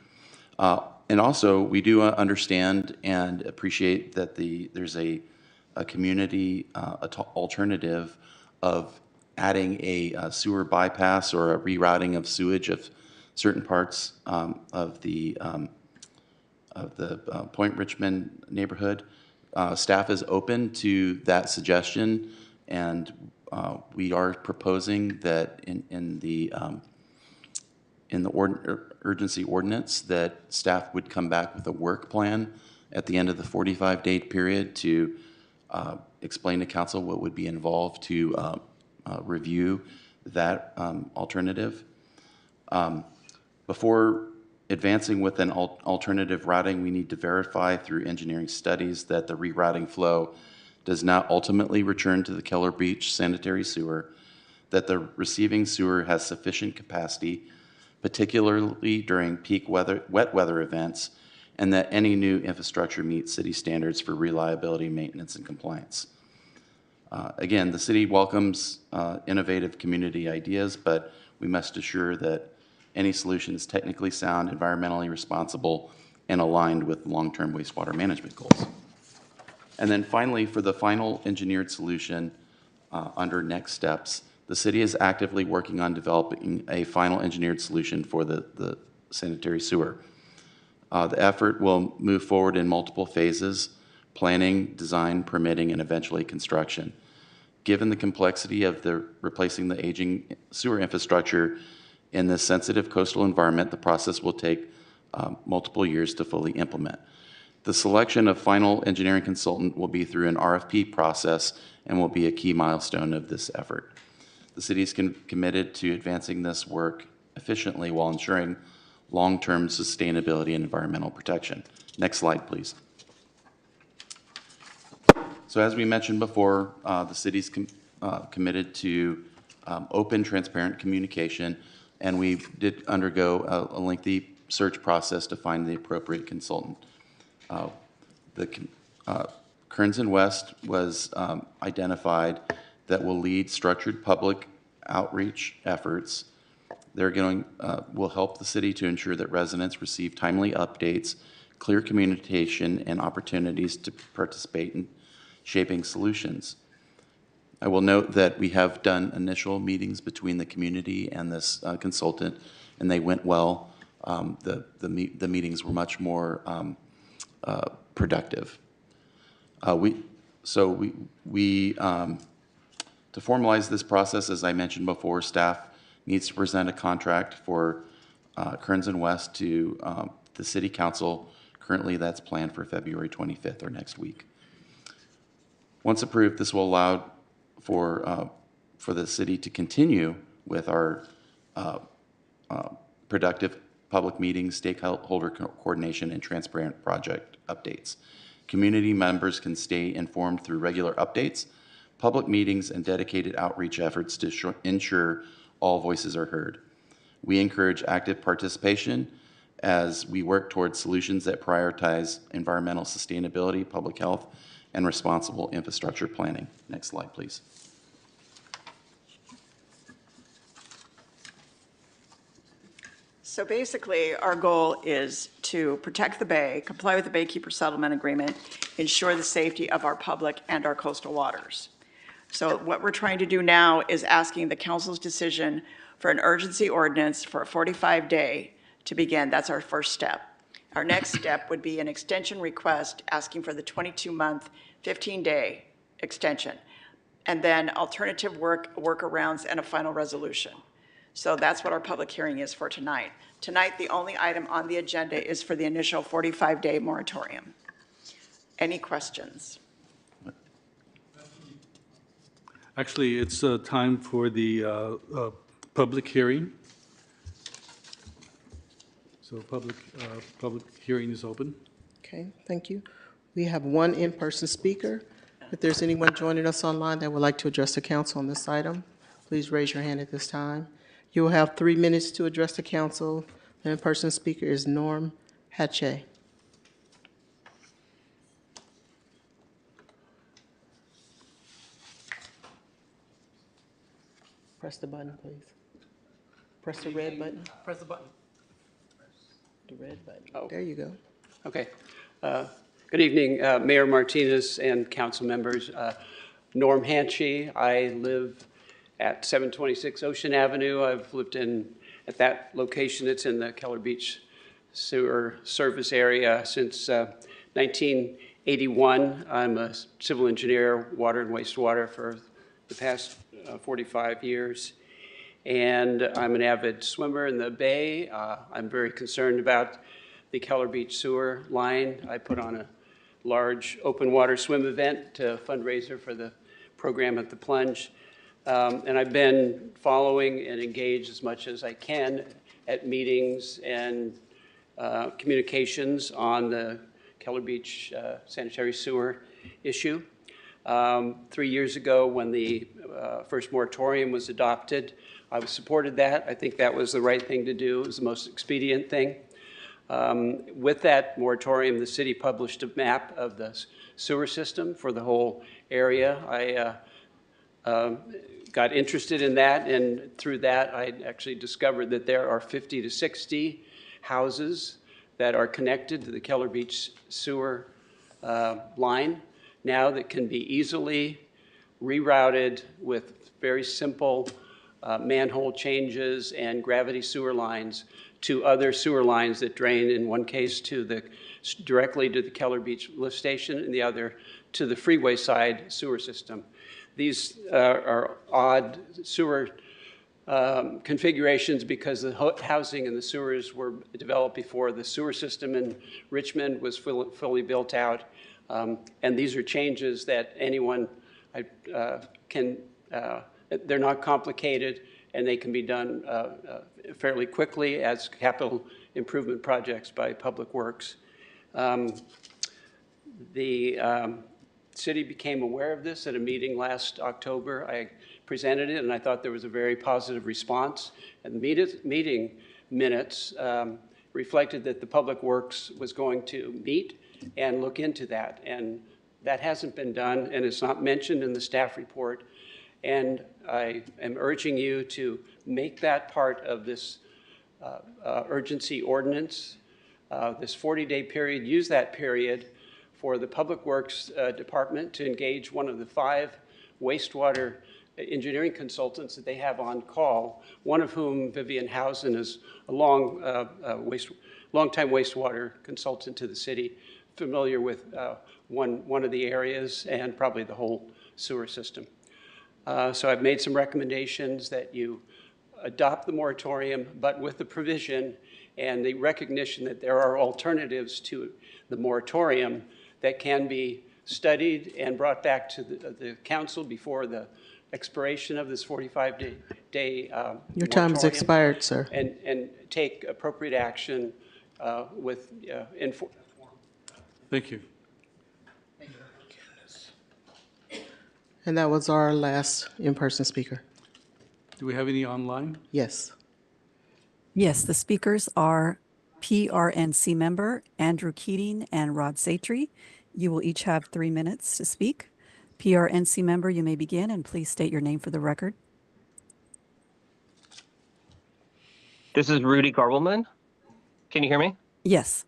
And also, we do understand and appreciate that there's a community alternative of adding a sewer bypass or a rerouting of sewage of certain parts of the Point Richmond neighborhood. Staff is open to that suggestion, and we are proposing that in the urgency ordinance that staff would come back with a work plan at the end of the 45-day period to explain to council what would be involved to review that alternative. Before advancing with an alternative routing, we need to verify through engineering studies that the rerouting flow does not ultimately return to the Keller Beach sanitary sewer, that the receiving sewer has sufficient capacity, particularly during peak wet weather events, and that any new infrastructure meets city standards for reliability, maintenance, and compliance. Again, the city welcomes innovative community ideas, but we must assure that any solution is technically sound, environmentally responsible, and aligned with long-term wastewater management goals. And then finally, for the final engineered solution, under next steps. The city is actively working on developing a final engineered solution for the sanitary sewer. The effort will move forward in multiple phases: planning, design, permitting, and eventually construction. Given the complexity of replacing the aging sewer infrastructure in this sensitive coastal environment, the process will take multiple years to fully implement. The selection of final engineering consultant will be through an RFP process and will be a key milestone of this effort. The city is committed to advancing this work efficiently while ensuring long-term sustainability and environmental protection. Next slide, please. So as we mentioned before, the city's committed to open, transparent communication, and we did undergo a lengthy search process to find the appropriate consultant. Kearns and West was identified that will lead structured public outreach efforts. They're will help the city to ensure that residents receive timely updates, clear communication, and opportunities to participate in shaping solutions. I will note that we have done initial meetings between the community and this consultant, and they went well. The meetings were much more productive. To formalize this process, as I mentioned before, staff needs to present a contract for Kearns and West to the City Council. Currently, that's planned for February 25th or next week. Once approved, this will allow for the city to continue with our productive public meetings, stakeholder coordination, and transparent project updates. Community members can stay informed through regular updates, public meetings, and dedicated outreach efforts to ensure all voices are heard. We encourage active participation as we work towards solutions that prioritize environmental sustainability, public health, and responsible infrastructure planning. Next slide, please. So basically, our goal is to protect the bay, comply with the Baykeeper Settlement Agreement, ensure the safety of our public and our coastal waters. So what we're trying to do now is asking the council's decision for an urgency ordinance for a 45-day to begin. That's our first step. Our next step would be an extension request asking for the 22-month, 15-day extension, and then alternative workarounds and a final resolution. So that's what our public hearing is for tonight. Tonight, the only item on the agenda is for the initial 45-day moratorium. Any questions? Actually, it's time for the public hearing. So public hearing is open. Okay, thank you. We have one in-person speaker. If there's anyone joining us online that would like to address the council on this item, please raise your hand at this time. You will have 3 minutes to address the council. The in-person speaker is Norm Hatche. Press the button, please. Press the red button. Press the button. The red button. Oh. There you go. Okay. Good evening, Mayor Martinez and council members. Norm Hanchey. I live at 726 Ocean Avenue. I've lived at that location. It's in the Keller Beach sewer service area since 1981. I'm a civil engineer, water and wastewater for the past 45 years. And I'm an avid swimmer in the bay. I'm very concerned about the Keller Beach sewer line. I put on a large open water swim event to fundraiser for the program at the Plunge. And I've been following and engaged as much as I can at meetings and communications on the Keller Beach sanitary sewer issue. 3 years ago, when the first moratorium was adopted, I supported that. I think that was the right thing to do. It was the most expedient thing. With that moratorium, the city published a map of the sewer system for the whole area. I got interested in that, and through that, I actually discovered that there are 50 to 60 houses that are connected to the Keller Beach sewer line now that can be easily rerouted with very simple manhole changes and gravity sewer lines to other sewer lines that drain, in one case directly to the Keller Beach lift station, and the other to the freeway side sewer system. These are odd sewer configurations because the housing and the sewers were developed before the sewer system in Richmond was fully built out. And these are changes that anyone can, they're not complicated, and they can be done fairly quickly as capital improvement projects by Public Works. The city became aware of this at a meeting last October. I presented it, and I thought there was a very positive response. And the meeting minutes reflected that the Public Works was going to meet and look into that. And that hasn't been done, and it's not mentioned in the staff report. And I am urging you to make that part of this urgency ordinance, this 40-day period, use that period for the Public Works Department to engage one of the 5 wastewater engineering consultants that they have on call, one of whom, Vivian Housen, is a longtime wastewater consultant to the city, familiar with one of the areas and probably the whole sewer system. So I've made some recommendations that you adopt the moratorium, but with the provision and the recognition that there are alternatives to the moratorium that can be studied and brought back to the council before the expiration of this 45-day Your time has expired, sir. And take appropriate action with Thank you. And that was our last in-person speaker. Do we have any online? Yes. Yes, the speakers are PRNC member Andrew Keating and Rod Satry. You will each have 3 minutes to speak. PRNC member, you may begin, and please state your name for the record. This is Rudy Garbelman. Can you hear me? Yes.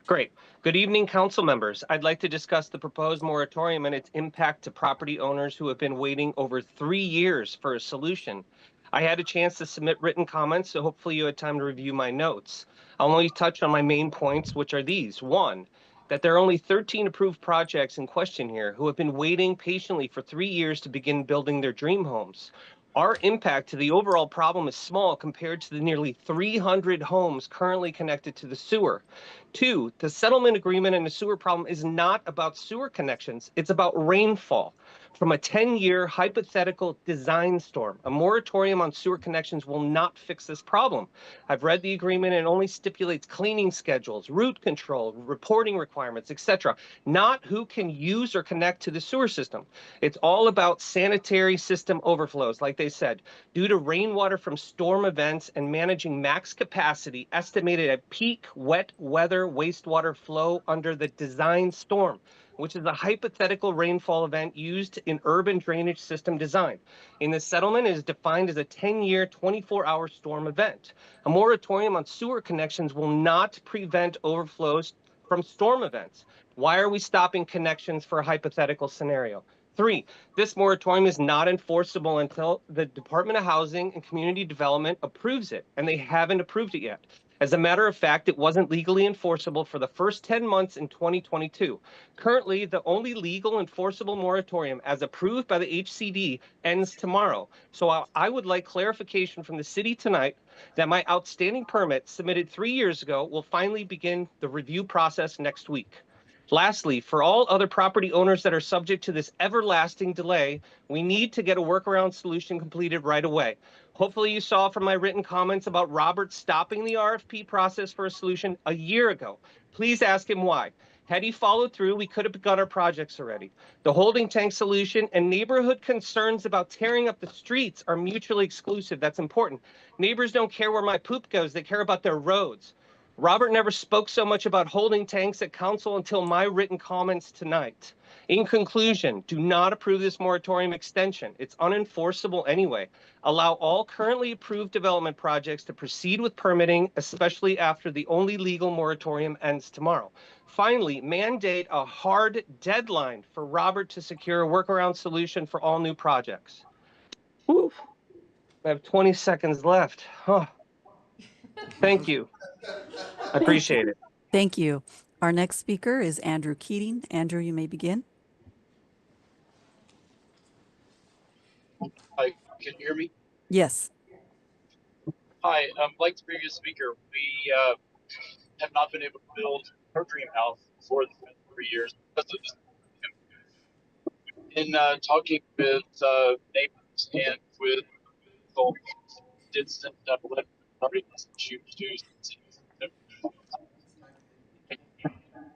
Great. Good evening, council members. I'd like to discuss the proposed moratorium and its impact to property owners who have been waiting over 3 years for a solution. I had a chance to submit written comments, so hopefully you had time to review my notes. I'll only touch on my main points, which are these. 1, that there are only 13 approved projects in question here who have been waiting patiently for 3 years to begin building their dream homes. Our impact to the overall problem is small compared to the nearly 300 homes currently connected to the sewer. 2, the settlement agreement and the sewer problem is not about sewer connections, it's about rainfall. From a 10-year hypothetical design storm, a moratorium on sewer connections will not fix this problem. I've read the agreement and it only stipulates cleaning schedules, root control, reporting requirements, etc., not who can use or connect to the sewer system. It's all about sanitary system overflows, like they said, due to rainwater from storm events and managing max capacity estimated at peak wet weather wastewater flow under the design storm, which is a hypothetical rainfall event used in urban drainage system design. In the settlement, it is defined as a 10-year, 24-hour storm event. A moratorium on sewer connections will not prevent overflows from storm events. Why are we stopping connections for a hypothetical scenario? 3, this moratorium is not enforceable until the Department of Housing and Community Development approves it, and they haven't approved it yet. As a matter of fact, it wasn't legally enforceable for the first 10 months in 2022. Currently, the only legal enforceable moratorium as approved by the HCD ends tomorrow. So I would like clarification from the city tonight that my outstanding permit submitted 3 years ago will finally begin the review process next week. Lastly, for all other property owners that are subject to this everlasting delay, we need to get a workaround solution completed right away. Hopefully you saw from my written comments about Robert stopping the RFP process for a solution a year ago. Please ask him why. Had he followed through, we could have begun our projects already. The holding tank solution and neighborhood concerns about tearing up the streets are mutually exclusive. That's important. Neighbors don't care where my poop goes. They care about their roads. Robert never spoke so much about holding tanks at council until my written comments tonight. In conclusion, do not approve this moratorium extension. It's unenforceable anyway. Allow all currently approved development projects to proceed with permitting, especially after the only legal moratorium ends tomorrow. Finally, mandate a hard deadline for Robert to secure a workaround solution for all new projects. Whew. I have 20 seconds left. Huh. Thank you. I appreciate it. Thank you. Our next speaker is Andrew Keating. Andrew, you may begin. Hi, can you hear me? Yes. Hi, like the previous speaker, we have not been able to build our dream house for the past 3 years because of this. In talking with neighbors and with people, did send a letter regarding this issue to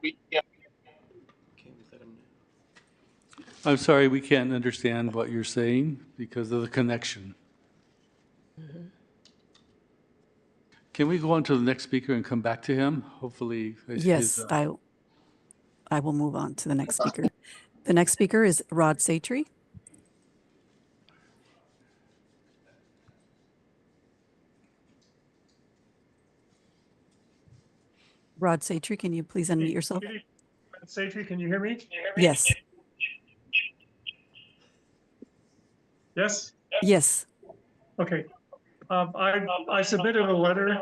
we I'm sorry, we can't understand what you're saying because of the connection. Can we go on to the next speaker and come back to him? Hopefully. Yes, I will move on to the next speaker. The next speaker is Rod Satry. Rod Satry, can you please unmute yourself? Rod Satry, can you hear me? Yes. Yes? Yes. Okay. I submitted a letter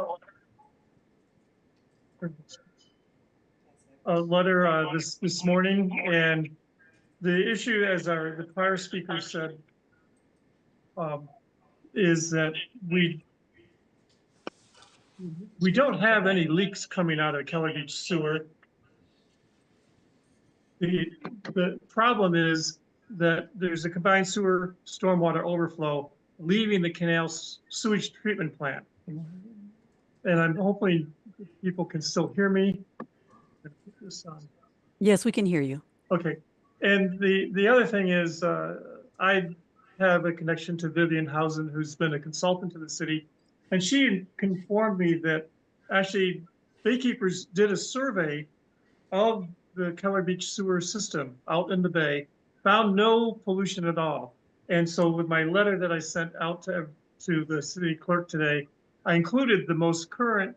this morning, and the issue, as the prior speaker said, is that we don't have any leaks coming out of Keller Beach sewer. The problem is that there's a combined sewer stormwater overflow leaving the canal sewage treatment plant. And I'm hoping people can still hear me. Yes, we can hear you. Okay. And the other thing is, I have a connection to Vivian Housen, who's been a consultant to the city, and she informed me that actually Baykeepers did a survey of the Keller Beach sewer system out in the bay, found no pollution at all. And so with my letter that I sent out to the city clerk today, I included the most current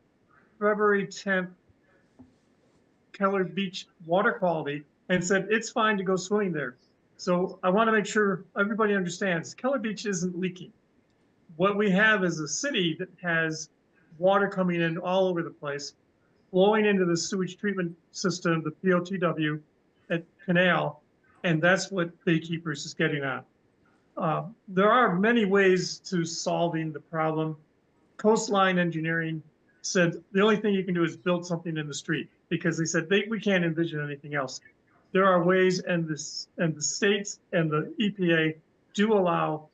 February 10th Keller Beach water quality and said, it's fine to go swimming there. So I want to make sure everybody understands Keller Beach isn't leaking. What we have is a city that has water coming in all over the place, flowing into the sewage treatment system, the POTW at Canal, and that's what Baykeepers is getting at. There are many ways to solving the problem. Coastline Engineering said the only thing you can do is build something in the street, because they said we can't envision anything else. There are ways, and the states and the EPA do allow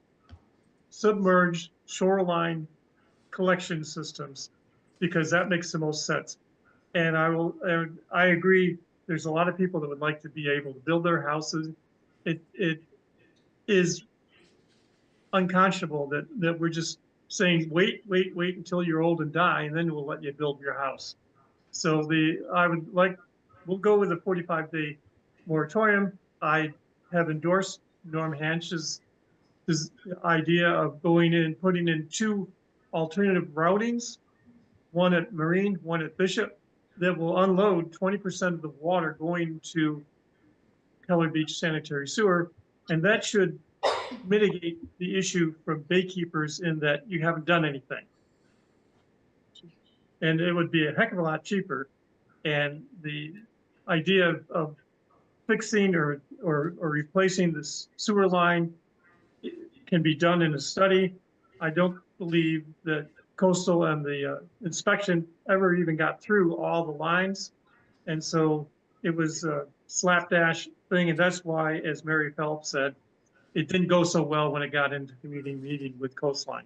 submerged shoreline collection systems, because that makes the most sense. And I agree, there's a lot of people that would like to be able to build their houses. It is unconscionable that we're just saying, wait until you're old and die, and then we'll let you build your house. So we'll go with a 45-day moratorium. I have endorsed Norm Hansch's idea of going in and putting in 2 alternative routings, one at Marine, one at Bishop, that will unload 20% of the water going to Keller Beach sanitary sewer. And that should mitigate the issue from Baykeepers in that you haven't done anything. And it would be a heck of a lot cheaper. And the idea of fixing or replacing this sewer line can be done in a study. I don't believe that Coastal and the inspection ever even got through all the lines. And so it was a slapdash thing. And that's why, as Mary Phelps said, it didn't go so well when it got into community meeting with Coastline.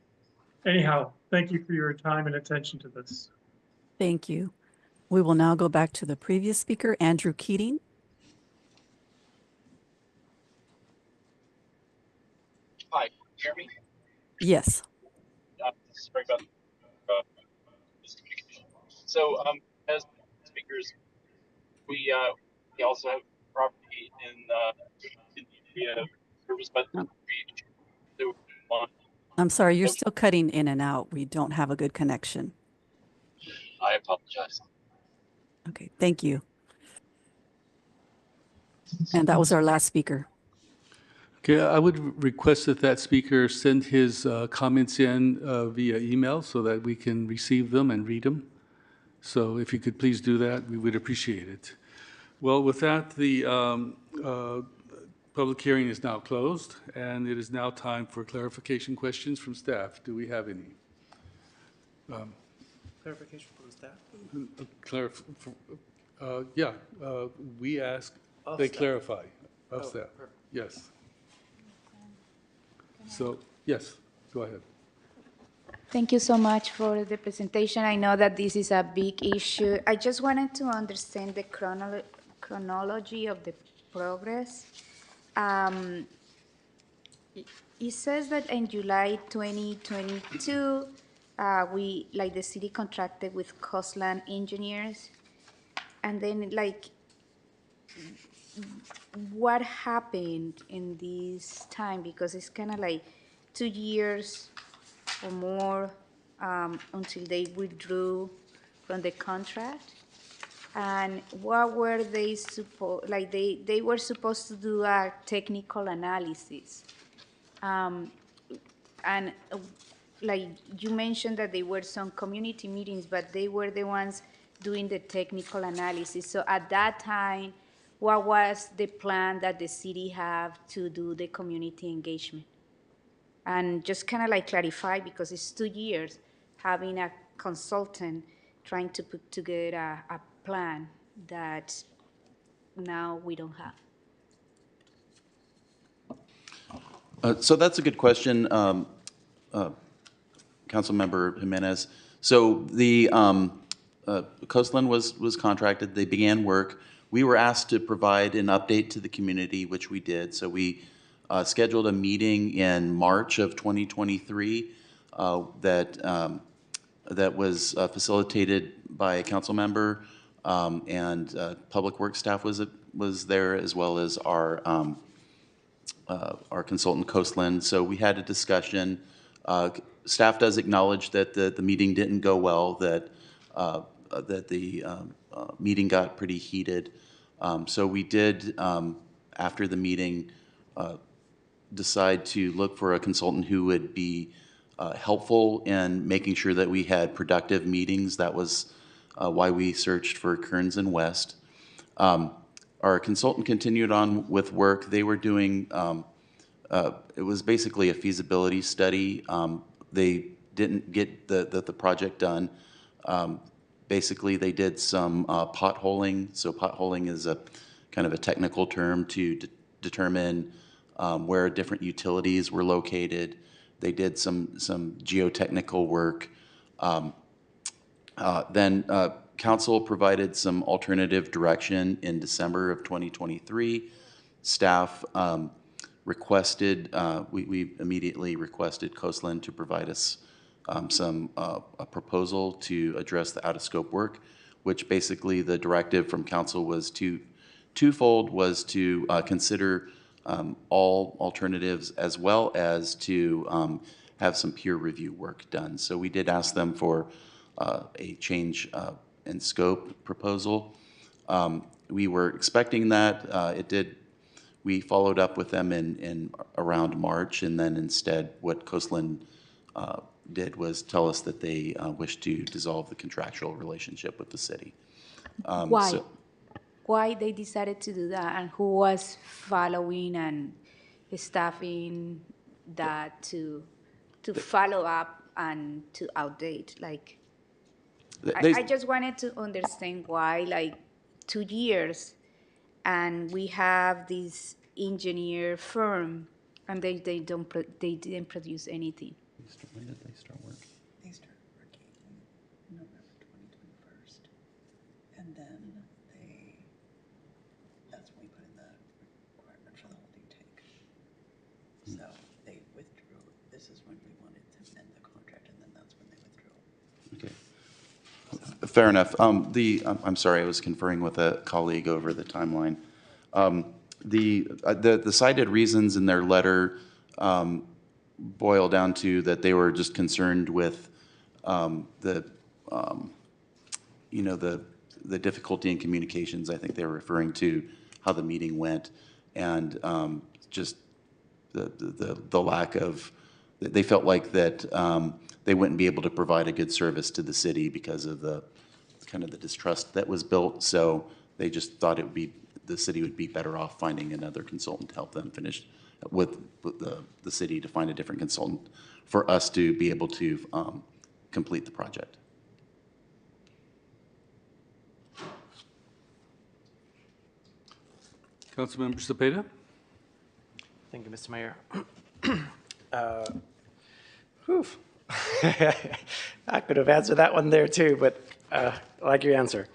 Anyhow, thank you for your time and attention to this. Thank you. We will now go back to the previous speaker, Andrew Keating. Hi, can you hear me? Yes. Sorry about miscommunication. So speakers. We also have property in the area serviced by the beach. That we want. I'm sorry, you're still cutting in and out. We don't have a good connection. I apologize. Okay, thank you. And that was our last speaker. Okay, I would request that that speaker send his comments in via email so that we can receive them and read them. So if you could please do that, we would appreciate it. Well, with that, the public hearing is now closed, and it is now time for clarification questions from staff. Do we have any? Clarification from staff? We ask, Of they staff. clarify of Oh, staff. perfect. Yes. So, yes, go ahead. Thank you so much for the presentation. I know that this is a big issue. I just wanted to understand the chronology of the progress. It says that in July 2022, the city contracted with Coastland Engineers. And then, what happened in this time? Because it's kind of like 2 years or more until they withdrew from the contract. And what were they supposed, they were supposed to do a technical analysis. And you mentioned that there were some community meetings, but they were the ones doing the technical analysis. So at that time, what was the plan that the city have to do the community engagement? And just kind of clarify, because it's 2 years, having a consultant trying to put together a plan that now we don't have. So that's a good question, Councilmember Jimenez. So the Coastland was contracted. They began work. We were asked to provide an update to the community, which we did. So we scheduled a meeting in March of 2023 that was facilitated by a council member, and Public Works staff was there, as well as our consultant Coastland. So we had a discussion. Staff does acknowledge that the meeting didn't go well, that the meeting got pretty heated. So we did, after the meeting, decide to look for a consultant who would be helpful in making sure that we had productive meetings. That was why we searched for Kearns and West. Our consultant continued on with work. They were doing, it was basically a feasibility study. They didn't get the project done. Basically, they did some potholing. So potholing is a kind of a technical term to determine where different utilities were located. They did some geotechnical work. Then council provided some alternative direction in December of 2023. Staff requested, we immediately requested Coastland to provide us a proposal to address the out-of-scope work, which basically the directive from council was twofold, was to consider all alternatives, as well as to have some peer review work done. So we did ask them for a change in scope proposal. We were expecting that. We followed up with them in around March, and then instead what Coastland did was tell us that they wish to dissolve the contractual relationship with the city. Why? Why they decided to do that, and who was following and staffing that to follow up and to outdate? I just wanted to understand why, 2 years, and we have this engineer firm, and they didn't produce anything. When did they start work? They started working in November 2021, and then that's when we put in the requirement for the holding tank. So they withdrew. This is when we wanted to end the contract, and then that's when they withdrew. Okay. fair enough. I'm sorry, I was conferring with a colleague over the timeline. The cited reasons in their letter boil down to that they were just concerned with the difficulty in communications. I think they were referring to how the meeting went, and just the lack of, they felt like that they wouldn't be able to provide a good service to the city because of the kind of the distrust that was built. So they just thought the city would be better off finding another consultant to help them finish with the city to find a different consultant for us to be able to complete the project. Councilmember Cepeda? Thank you, Mr. Mayor. I could have answered that one there too, but I like your answer.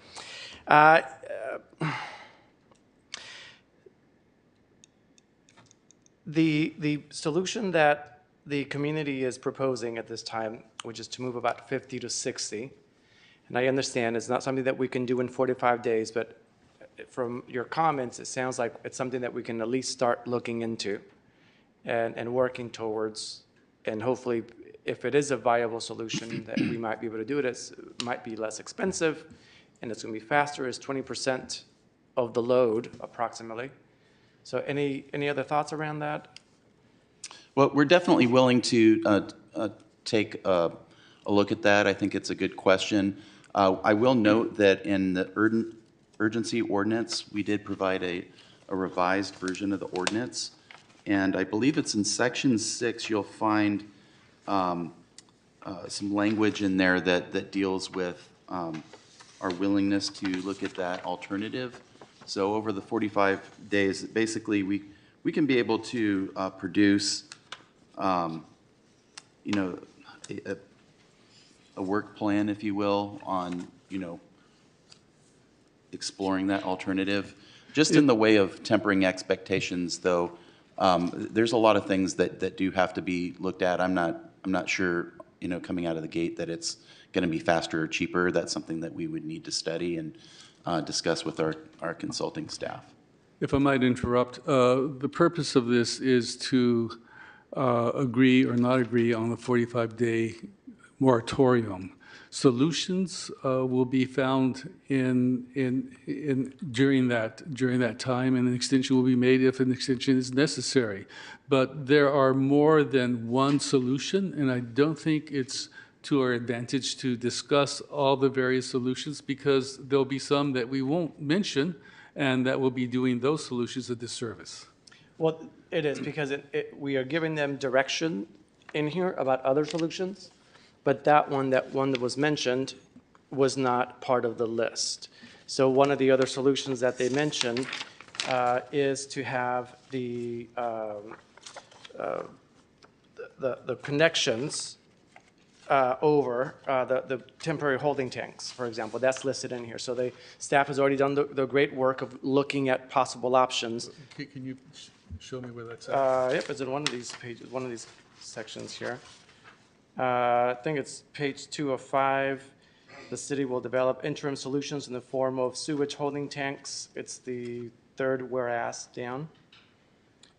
The solution that the community is proposing at this time, which is to move about 50 to 60, and I understand it's not something that we can do in 45 days, but from your comments, it sounds like it's something that we can at least start looking into and working towards, and hopefully, if it is a viable solution, that we might be able to do it. It might be less expensive, and it's going to be faster. It's 20% of the load, approximately. So any other thoughts around that? Well, we're definitely willing to take a look at that. I think it's a good question. I will note that in the urgency ordinance, we did provide a revised version of the ordinance. And I believe it's in section 6, you'll find some language in there that deals with our willingness to look at that alternative. So over the 45 days, basically, we can be able to produce, a work plan, if you will, on, exploring that alternative. Just in the way of tempering expectations, though, there's a lot of things that do have to be looked at. I'm not sure, coming out of the gate that it's going to be faster or cheaper. That's something that we would need to study and discuss with our consulting staff. If I might interrupt, the purpose of this is to agree or not agree on the 45-day moratorium. Solutions will be found during that time, and an extension will be made if an extension is necessary. But there are more than one solution, and I don't think it's to our advantage to discuss all the various solutions, because there'll be some that we won't mention, and that will be doing those solutions a disservice. Well, it is, because we are giving them direction in here about other solutions, but that one that was mentioned was not part of the list. So one of the other solutions that they mentioned is to have the connections over the temporary holding tanks, for example. That's listed in here. So staff has already done the great work of looking at possible options. Can you show me where that's at? Yep, it's in one of these pages, one of these sections here. I think it's page 2 of 5. The city will develop interim solutions in the form of sewage holding tanks. It's the third whereas down.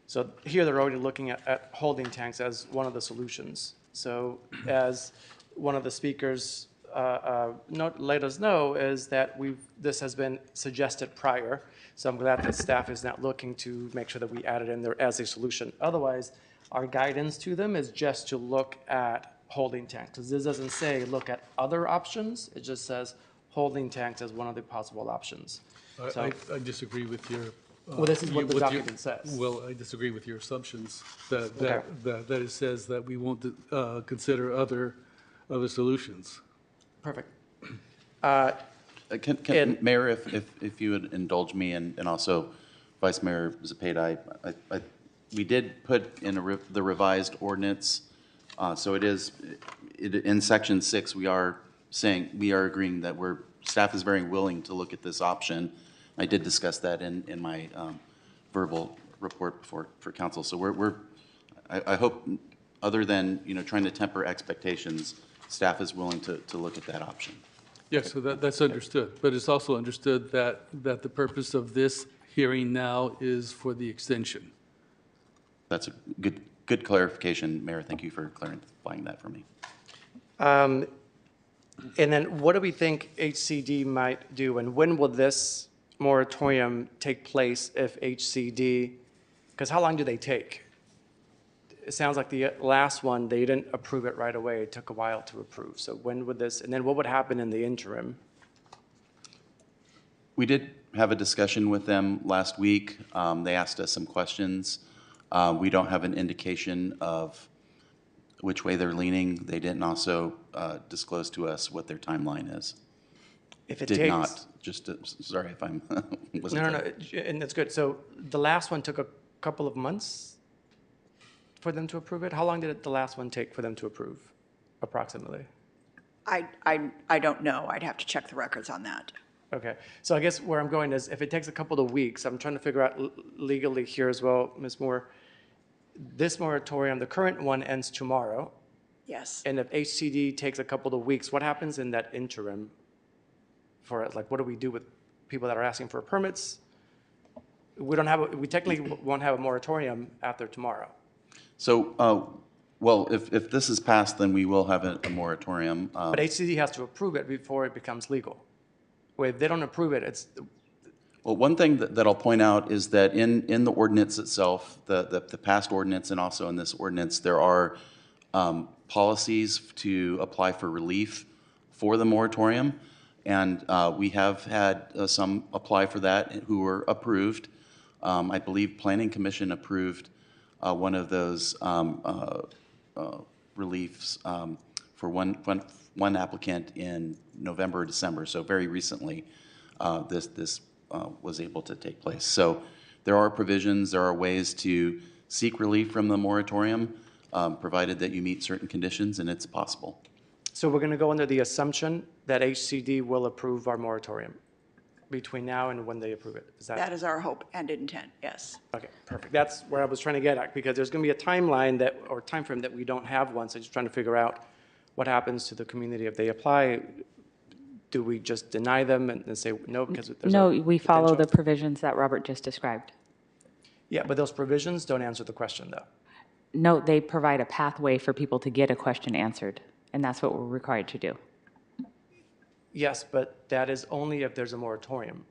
So here they're already looking at holding tanks as one of the solutions. So as one of the speakers let us know, is that this has been suggested prior. So I'm glad that staff is not looking to make sure that we add it in there as a solution. Otherwise, our guidance to them is just to look at holding tanks. Because this doesn't say look at other options. It just says holding tanks as one of the possible options. I disagree with your... well, this is what the document says. Well, I disagree with your assumptions that it says that we won't consider other solutions. Perfect. Mayor, if you would indulge me, and also Vice Mayor Zepeda, we did put in the revised ordinance. So it is in section 6. We are agreeing that staff is very willing to look at this option. I did discuss that in my verbal report for council. So I hope, other than trying to temper expectations, staff is willing to look at that option. Yes, so that's understood, but it's also understood that the purpose of this hearing now is for the extension. That's a good clarification, Mayor. Thank you for clarifying that for me. And then what do we think HCD might do? And when will this moratorium take place if HCD, because how long do they take? It sounds like the last one, they didn't approve it right away. It took a while to approve. So when would this, and then what would happen in the interim? We did have a discussion with them last week. They asked us some questions. We don't have an indication of which way they're leaning. They didn't also disclose to us what their timeline is. If it Did takes, not, sorry if I'm, wasn't no, clear. and that's good. So the last one took a couple of months for them to approve it? How long did the last one take for them to approve, approximately? I don't know. I'd have to check the records on that. Okay, so I guess where I'm going is if it takes a couple of weeks, I'm trying to figure out legally here as well, Ms. Moore, this moratorium, the current one ends tomorrow. Yes. And if HCD takes a couple of weeks, what happens in that interim for it? Like, what do we do with people that are asking for permits? We technically won't have a moratorium after tomorrow. So, well, if this is passed, then we will have a moratorium. But HCD has to approve it before it becomes legal. Well, if they don't approve it, it's. Well, one thing that I'll point out is that in the ordinance itself, the past ordinance and also in this ordinance, there are policies to apply for relief for the moratorium. And we have had some apply for that who were approved. I believe Planning Commission approved one of those reliefs for one applicant in November or December. So very recently, this was able to take place. So there are provisions, there are ways to seek relief from the moratorium, provided that you meet certain conditions, and it's possible. So we're going to go under the assumption that HCD will approve our moratorium between now and when they approve it. Is That is our hope and intent, yes. Okay, perfect. That's where I was trying to get at, because there's going to be a timeline that, or time frame that we don't have one, so just trying to figure out what happens to the community if they apply. Do we just deny them and say no because there's No, we follow the provisions that Robert just described. Yeah, but those provisions don't answer the question, though. No, they provide a pathway for people to get a question answered, and that's what we're required to do. Yes, but that is only if there's a moratorium,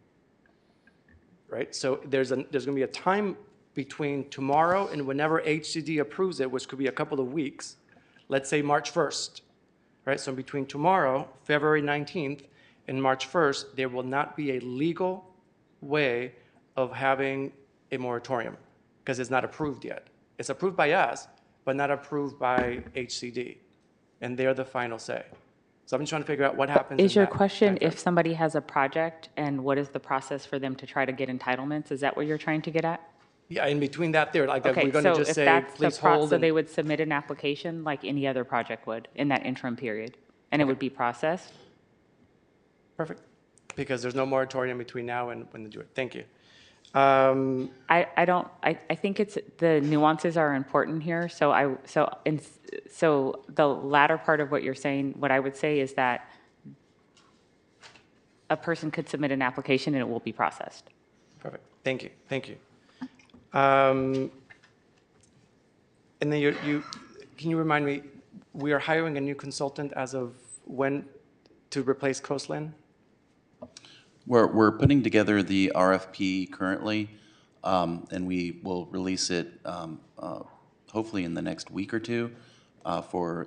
right? So there's going to be a time between tomorrow and whenever HCD approves it, which could be a couple of weeks, let's say March 1st, right? So between tomorrow, February 19th, and March 1st, there will not be a legal way of having a moratorium because it's not approved yet. It's approved by us, but not approved by HCD, and they're the final say. So I'm just trying to figure out what happens. Is your question if somebody has a project and what is the process for them to try to get entitlements? Is that what you're trying to get at? Yeah, in between that there, like Okay, we're going to so just if say, that's the please hold. so they would submit an application like any other project would in that interim period, and it would be processed? Perfect, because there's no moratorium between now and when they do it. Thank you. I think it's, the nuances are important here. So so the latter part of what you're saying, what I would say is that a person could submit an application and it will be processed. Perfect, thank you, thank you. And then can you remind me, we are hiring a new consultant as of when to replace Coastland? We're putting together the RFP currently, and we will release it hopefully in the next week or two for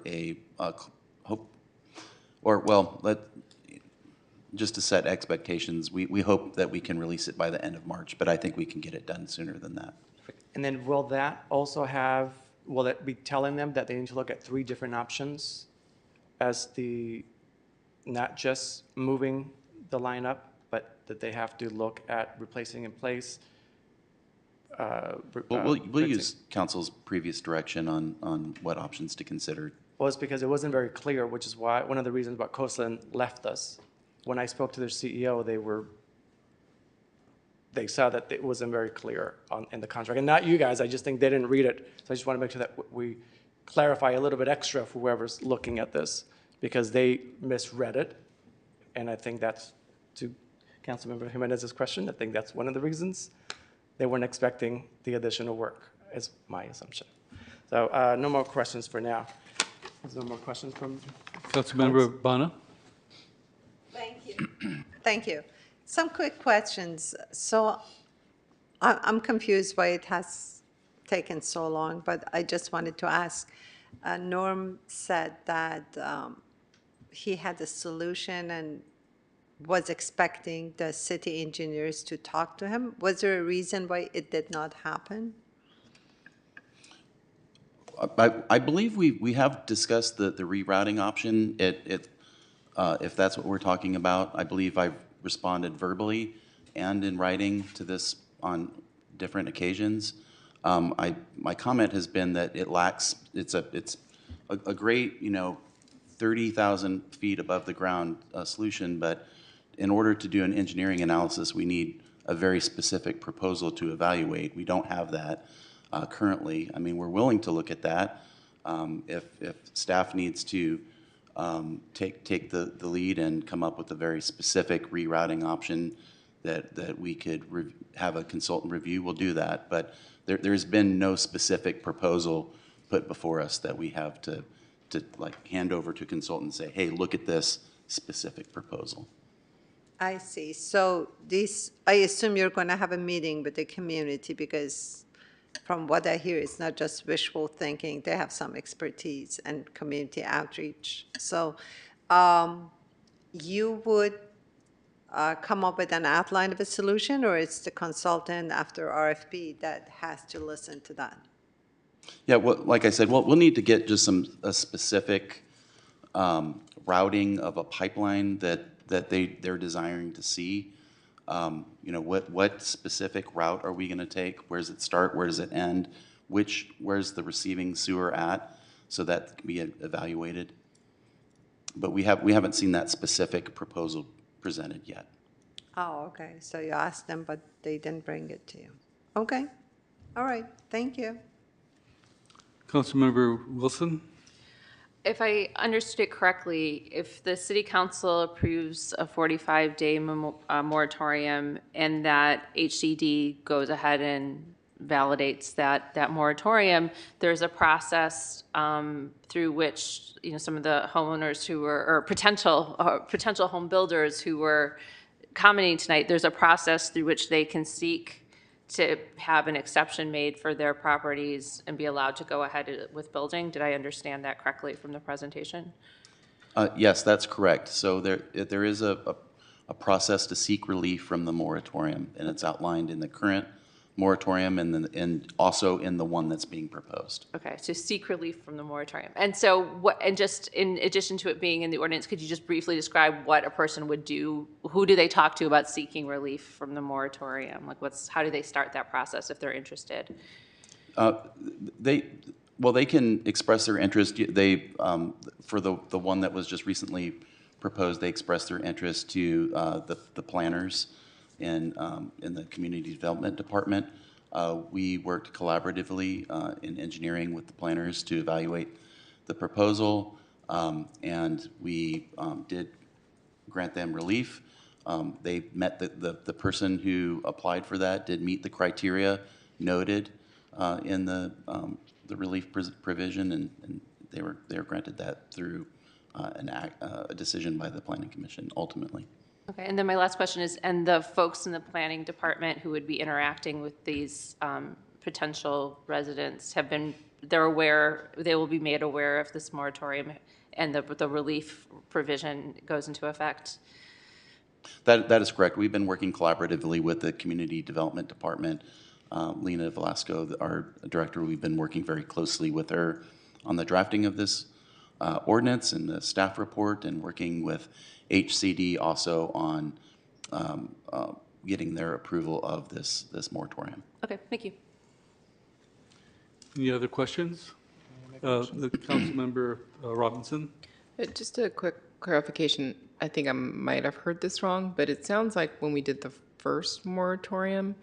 just to set expectations. We hope that we can release it by the end of March, but I think we can get it done sooner than that. And then will that also will it be telling them that they need to look at 3 different options as not just moving the line up, but that they have to look at replacing in place? We'll use council's previous direction on what options to consider. Well, it's because it wasn't very clear, which is why, one of the reasons why Coastland left us. When I spoke to their CEO, they saw that it wasn't very clear in the contract. And not you guys, I just think they didn't read it. So I just want to make sure that we clarify a little bit extra for whoever's looking at this, because they misread it And I think that's, to Councilmember Jimenez's question, I think that's one of the reasons they weren't expecting the additional work, is my assumption. So no more questions for now. Is there no more questions from? Councilmember Bana? Thank you. Thank you. Some quick questions. So I'm confused why it has taken so long, but I just wanted to ask. Norm said that he had a solution and was expecting the city engineers to talk to him. Was there a reason why it did not happen? I believe we have discussed the rerouting option. If that's what we're talking about, I believe I've responded verbally and in writing to this on different occasions. My comment has been that it lacks, it's a great, 30,000 feet above the ground solution, but in order to do an engineering analysis, we need a very specific proposal to evaluate. We don't have that currently. I mean, we're willing to look at that. If staff needs to take the lead and come up with a very specific rerouting option that we could have a consultant review, we'll do that. But there's been no specific proposal put before us that we have to like hand over to a consultant and say, hey, look at this specific proposal. I see. So this, I assume you're going to have a meeting with the community because from what I hear, it's not just wishful thinking. They have some expertise and community outreach. So you would come up with an outline of a solution, or it's the consultant after RFP that has to listen to that? Yeah, well, like I said, we'll need to get just a specific routing of a pipeline that they're desiring to see. What specific route are we going to take? Where does it start? Where does it end? Where's the receiving sewer at? So that can be evaluated. But we haven't seen that specific proposal presented yet. Oh, okay. So you asked them, but they didn't bring it to you. Okay. All right. Thank you. Councilmember Wilson? If I understood it correctly, if the city council approves a 45-day moratorium and that HCD goes ahead and validates that moratorium, there's a process through which, some of the homeowners who were, or potential home builders who were commenting tonight, there's a process through which they can seek to have an exception made for their properties and be allowed to go ahead with building. Did I understand that correctly from the presentation? Yes, that's correct. So there is a process to seek relief from the moratorium, and it's outlined in the current moratorium and also in the one that's being proposed. Okay, so seek relief from the moratorium. And so and just in addition to it being in the ordinance, could you just briefly describe what a person would do? Who do they talk to about seeking relief from the moratorium? Like how do they start that process if they're interested? They can express their interest. For the one that was just recently proposed, they expressed their interest to the planners in the community development department. We worked collaboratively in engineering with the planners to evaluate the proposal, and we did grant them relief. They met the person who applied for that did meet the criteria noted in the relief provision, and they were granted that through a decision by the Planning Commission ultimately. Okay, and then my last question is, and the folks in the planning department who would be interacting with these potential residents they're aware, they will be made aware of this moratorium and the relief provision goes into effect? That is correct. We've been working collaboratively with the Community Development Department. Lena Velasco, our director, we've been working very closely with her on the drafting of this ordinance and the staff report, and working with HCD also on getting their approval of this moratorium. Okay, thank you. Any other questions? The Councilmember Robinson? Just a quick clarification. I think I might have heard this wrong, but it sounds like when we did the first moratorium,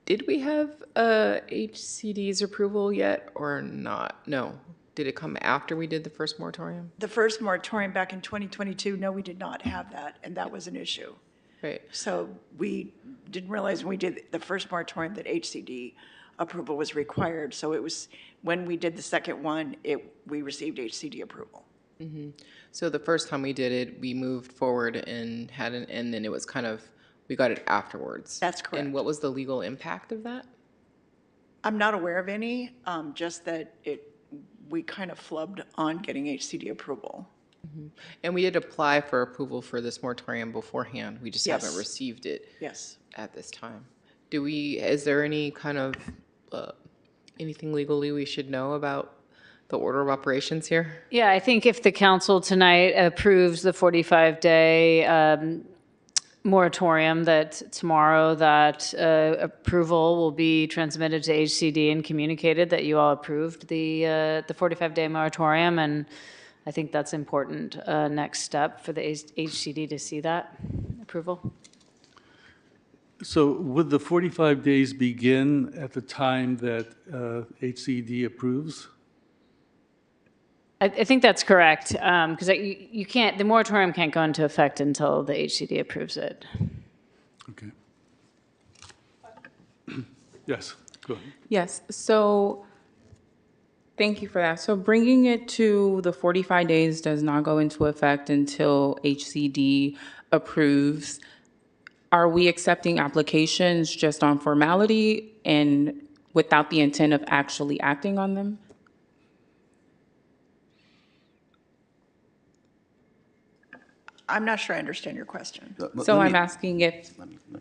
did we have HCD's approval yet or not? No. did it come after we did the first moratorium? The first moratorium back in 2022, no, we did not have that, and that was an issue. Right. So we didn't realize when we did the first moratorium that HCD approval was required. So it was, when we did the second one, we received HCD approval. Mm-hmm. So the first time we did it, we moved forward and and then it was kind of, we got it afterwards. That's correct. And what was the legal impact of that? I'm not aware of any, just that we kind of flubbed on getting HCD approval. Mm-hmm. And we did apply for approval for this moratorium beforehand. We just haven't Yes. received it. Yes. At this time. Is there any kind of, anything legally we should know about the order of operations here? Yeah, I think if the council tonight approves the 45-day moratorium, that tomorrow that approval will be transmitted to HCD and communicated that you all approved the 45-day moratorium, and I think that's important next step for the HCD to see that approval. So would the 45 days begin at the time that HCD approves? I think that's correct, because you can't, the moratorium can't go into effect until the HCD approves it. Okay. Yes, go ahead. Yes, so thank you for that. So bringing it to the 45 days does not go into effect until HCD approves. Are we accepting applications just on formality and without the intent of actually acting on them? I'm not sure I understand your question. So I'm asking if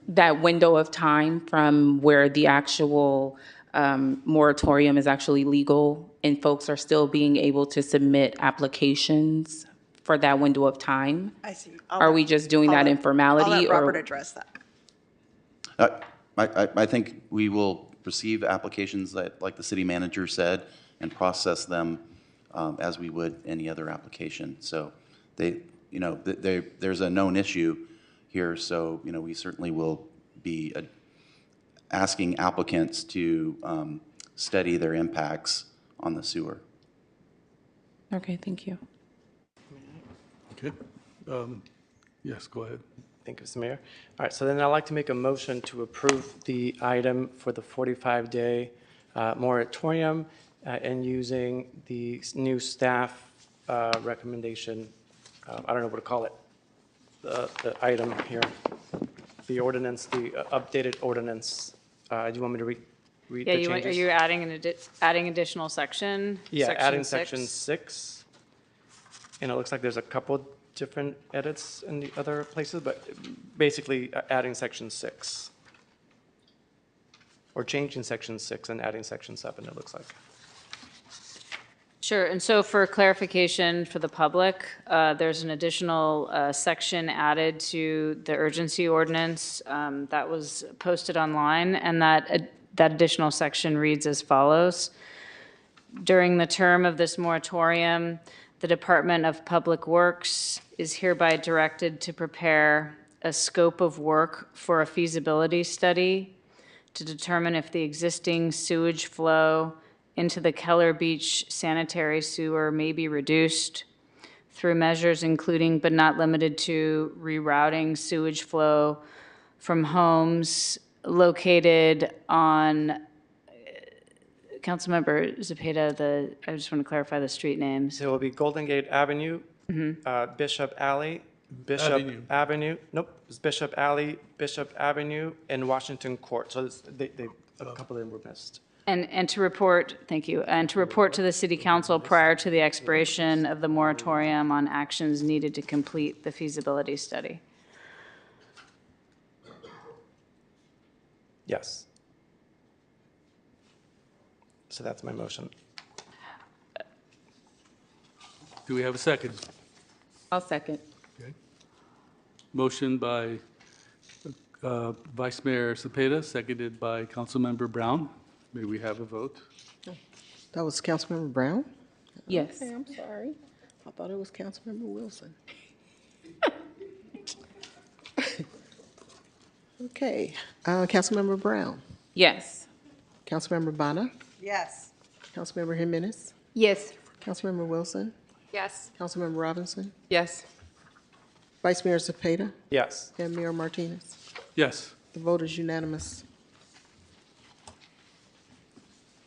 that window of time from where the actual moratorium is actually legal and folks are still being able to submit applications for that window of time? I see. Are we just doing that in formality? I'll let Robert or address that. I think we will receive applications that, like the city manager said, and process them as we would any other application. So there's a known issue here, so, we certainly will be asking applicants to study their impacts on the sewer. Okay, thank you. Okay. Yes, go ahead. Thank you, Mr. Mayor. All right, so then I'd like to make a motion to approve the item for the 45-day moratorium and using the new staff recommendation, I don't know what to call it, the item here, the ordinance, the updated ordinance. Do you want me to read the changes? Are you adding additional section? Yeah, adding section 6. And it looks like there's a couple different edits in the other places, but basically adding section 6. Or changing section 6 and adding section 7, it looks like. Sure, and so for clarification for the public, there's an additional section added to the urgency ordinance that was posted online, and that additional section reads as follows. During the term of this moratorium, the Department of Public Works is hereby directed to prepare a scope of work for a feasibility study to determine if the existing sewage flow into the Keller Beach sanitary sewer may be reduced through measures including but not limited to rerouting sewage flow from homes located on, Councilmember Zepeda, I just want to clarify the street names. So it will be Golden Gate Avenue, Bishop Alley, Bishop Avenue. Nope, it's Bishop Alley, Bishop Avenue, and Washington Court. So a couple of them were missed. And to report, thank you, and to report to the City Council prior to the expiration of the moratorium on actions needed to complete the feasibility study. Yes. So that's my motion. Do we have a second? I'll second. Okay. Motion by Vice Mayor Cepeda, seconded by Councilmember Brown. May we have a vote? That was Councilmember Brown? Yes. Okay, I'm sorry. I thought it was Councilmember Wilson. Okay, Councilmember Brown, Yes. Councilmember Bana, Yes. Councilmember Jimenez, Yes. Councilmember Wilson, Yes. Councilmember Robinson, Yes. Vice Mayor Cepeda, Yes. and Mayor Martinez. Yes. The vote is unanimous.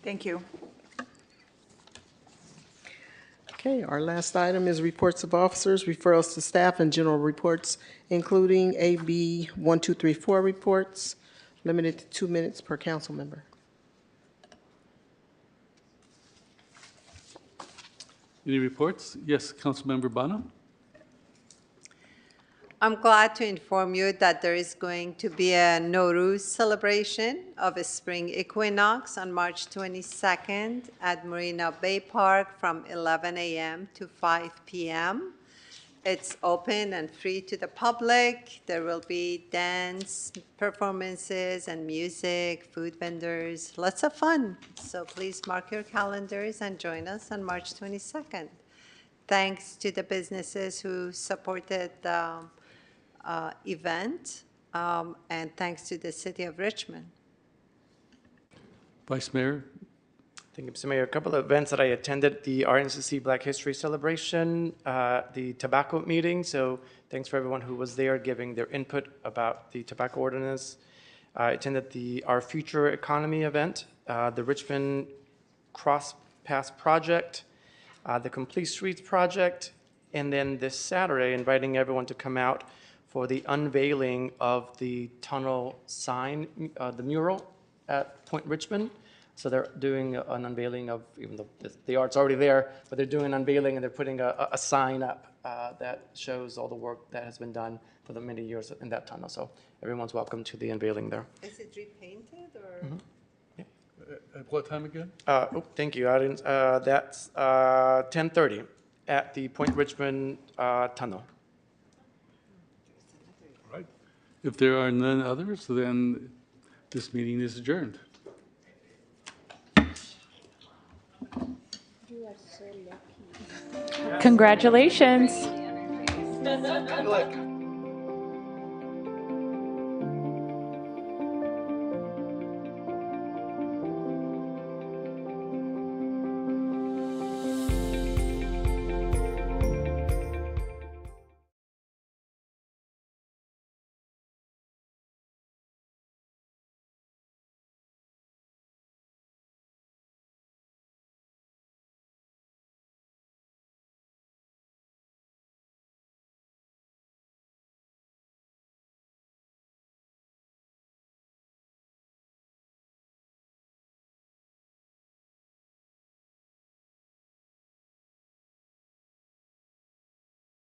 Thank you. Okay, our last item is reports of officers, referrals to staff, and general reports, including AB 1234 reports, limited to 2 minutes per council member. Any reports? Yes, Councilmember Bonham? I'm glad to inform you that there is going to be a Nowruz celebration of a spring equinox on March 22nd at Marina Bay Park from 11 a.m. to 5 p.m. It's open and free to the public. There will be dance performances and music, food vendors, lots of fun. So please mark your calendars and join us on March 22nd. Thanks to the businesses who supported the event, and thanks to the city of Richmond. Vice Mayor? Thank you, Mr. Mayor. A couple of events that I attended, the RNCC Black History Celebration, the tobacco meeting. So thanks for everyone who was there giving their input about the tobacco ordinance. I attended the Our Future Economy event, the Richmond Cross Pass Project, the Complete Streets Project, and then this Saturday, inviting everyone to come out for the unveiling of the tunnel sign, the mural at Point Richmond. So they're doing an unveiling of, even though the art's already there, but they're doing an unveiling and they're putting a sign up that shows all the work that has been done for the many years in that tunnel. So everyone's welcome to the unveiling there. Is it repainted or? At what time again? Thank you. I didn't, that's 10:30 at the Point Richmond tunnel. All right. If there are none others, then this meeting is adjourned. Congratulations. Good luck.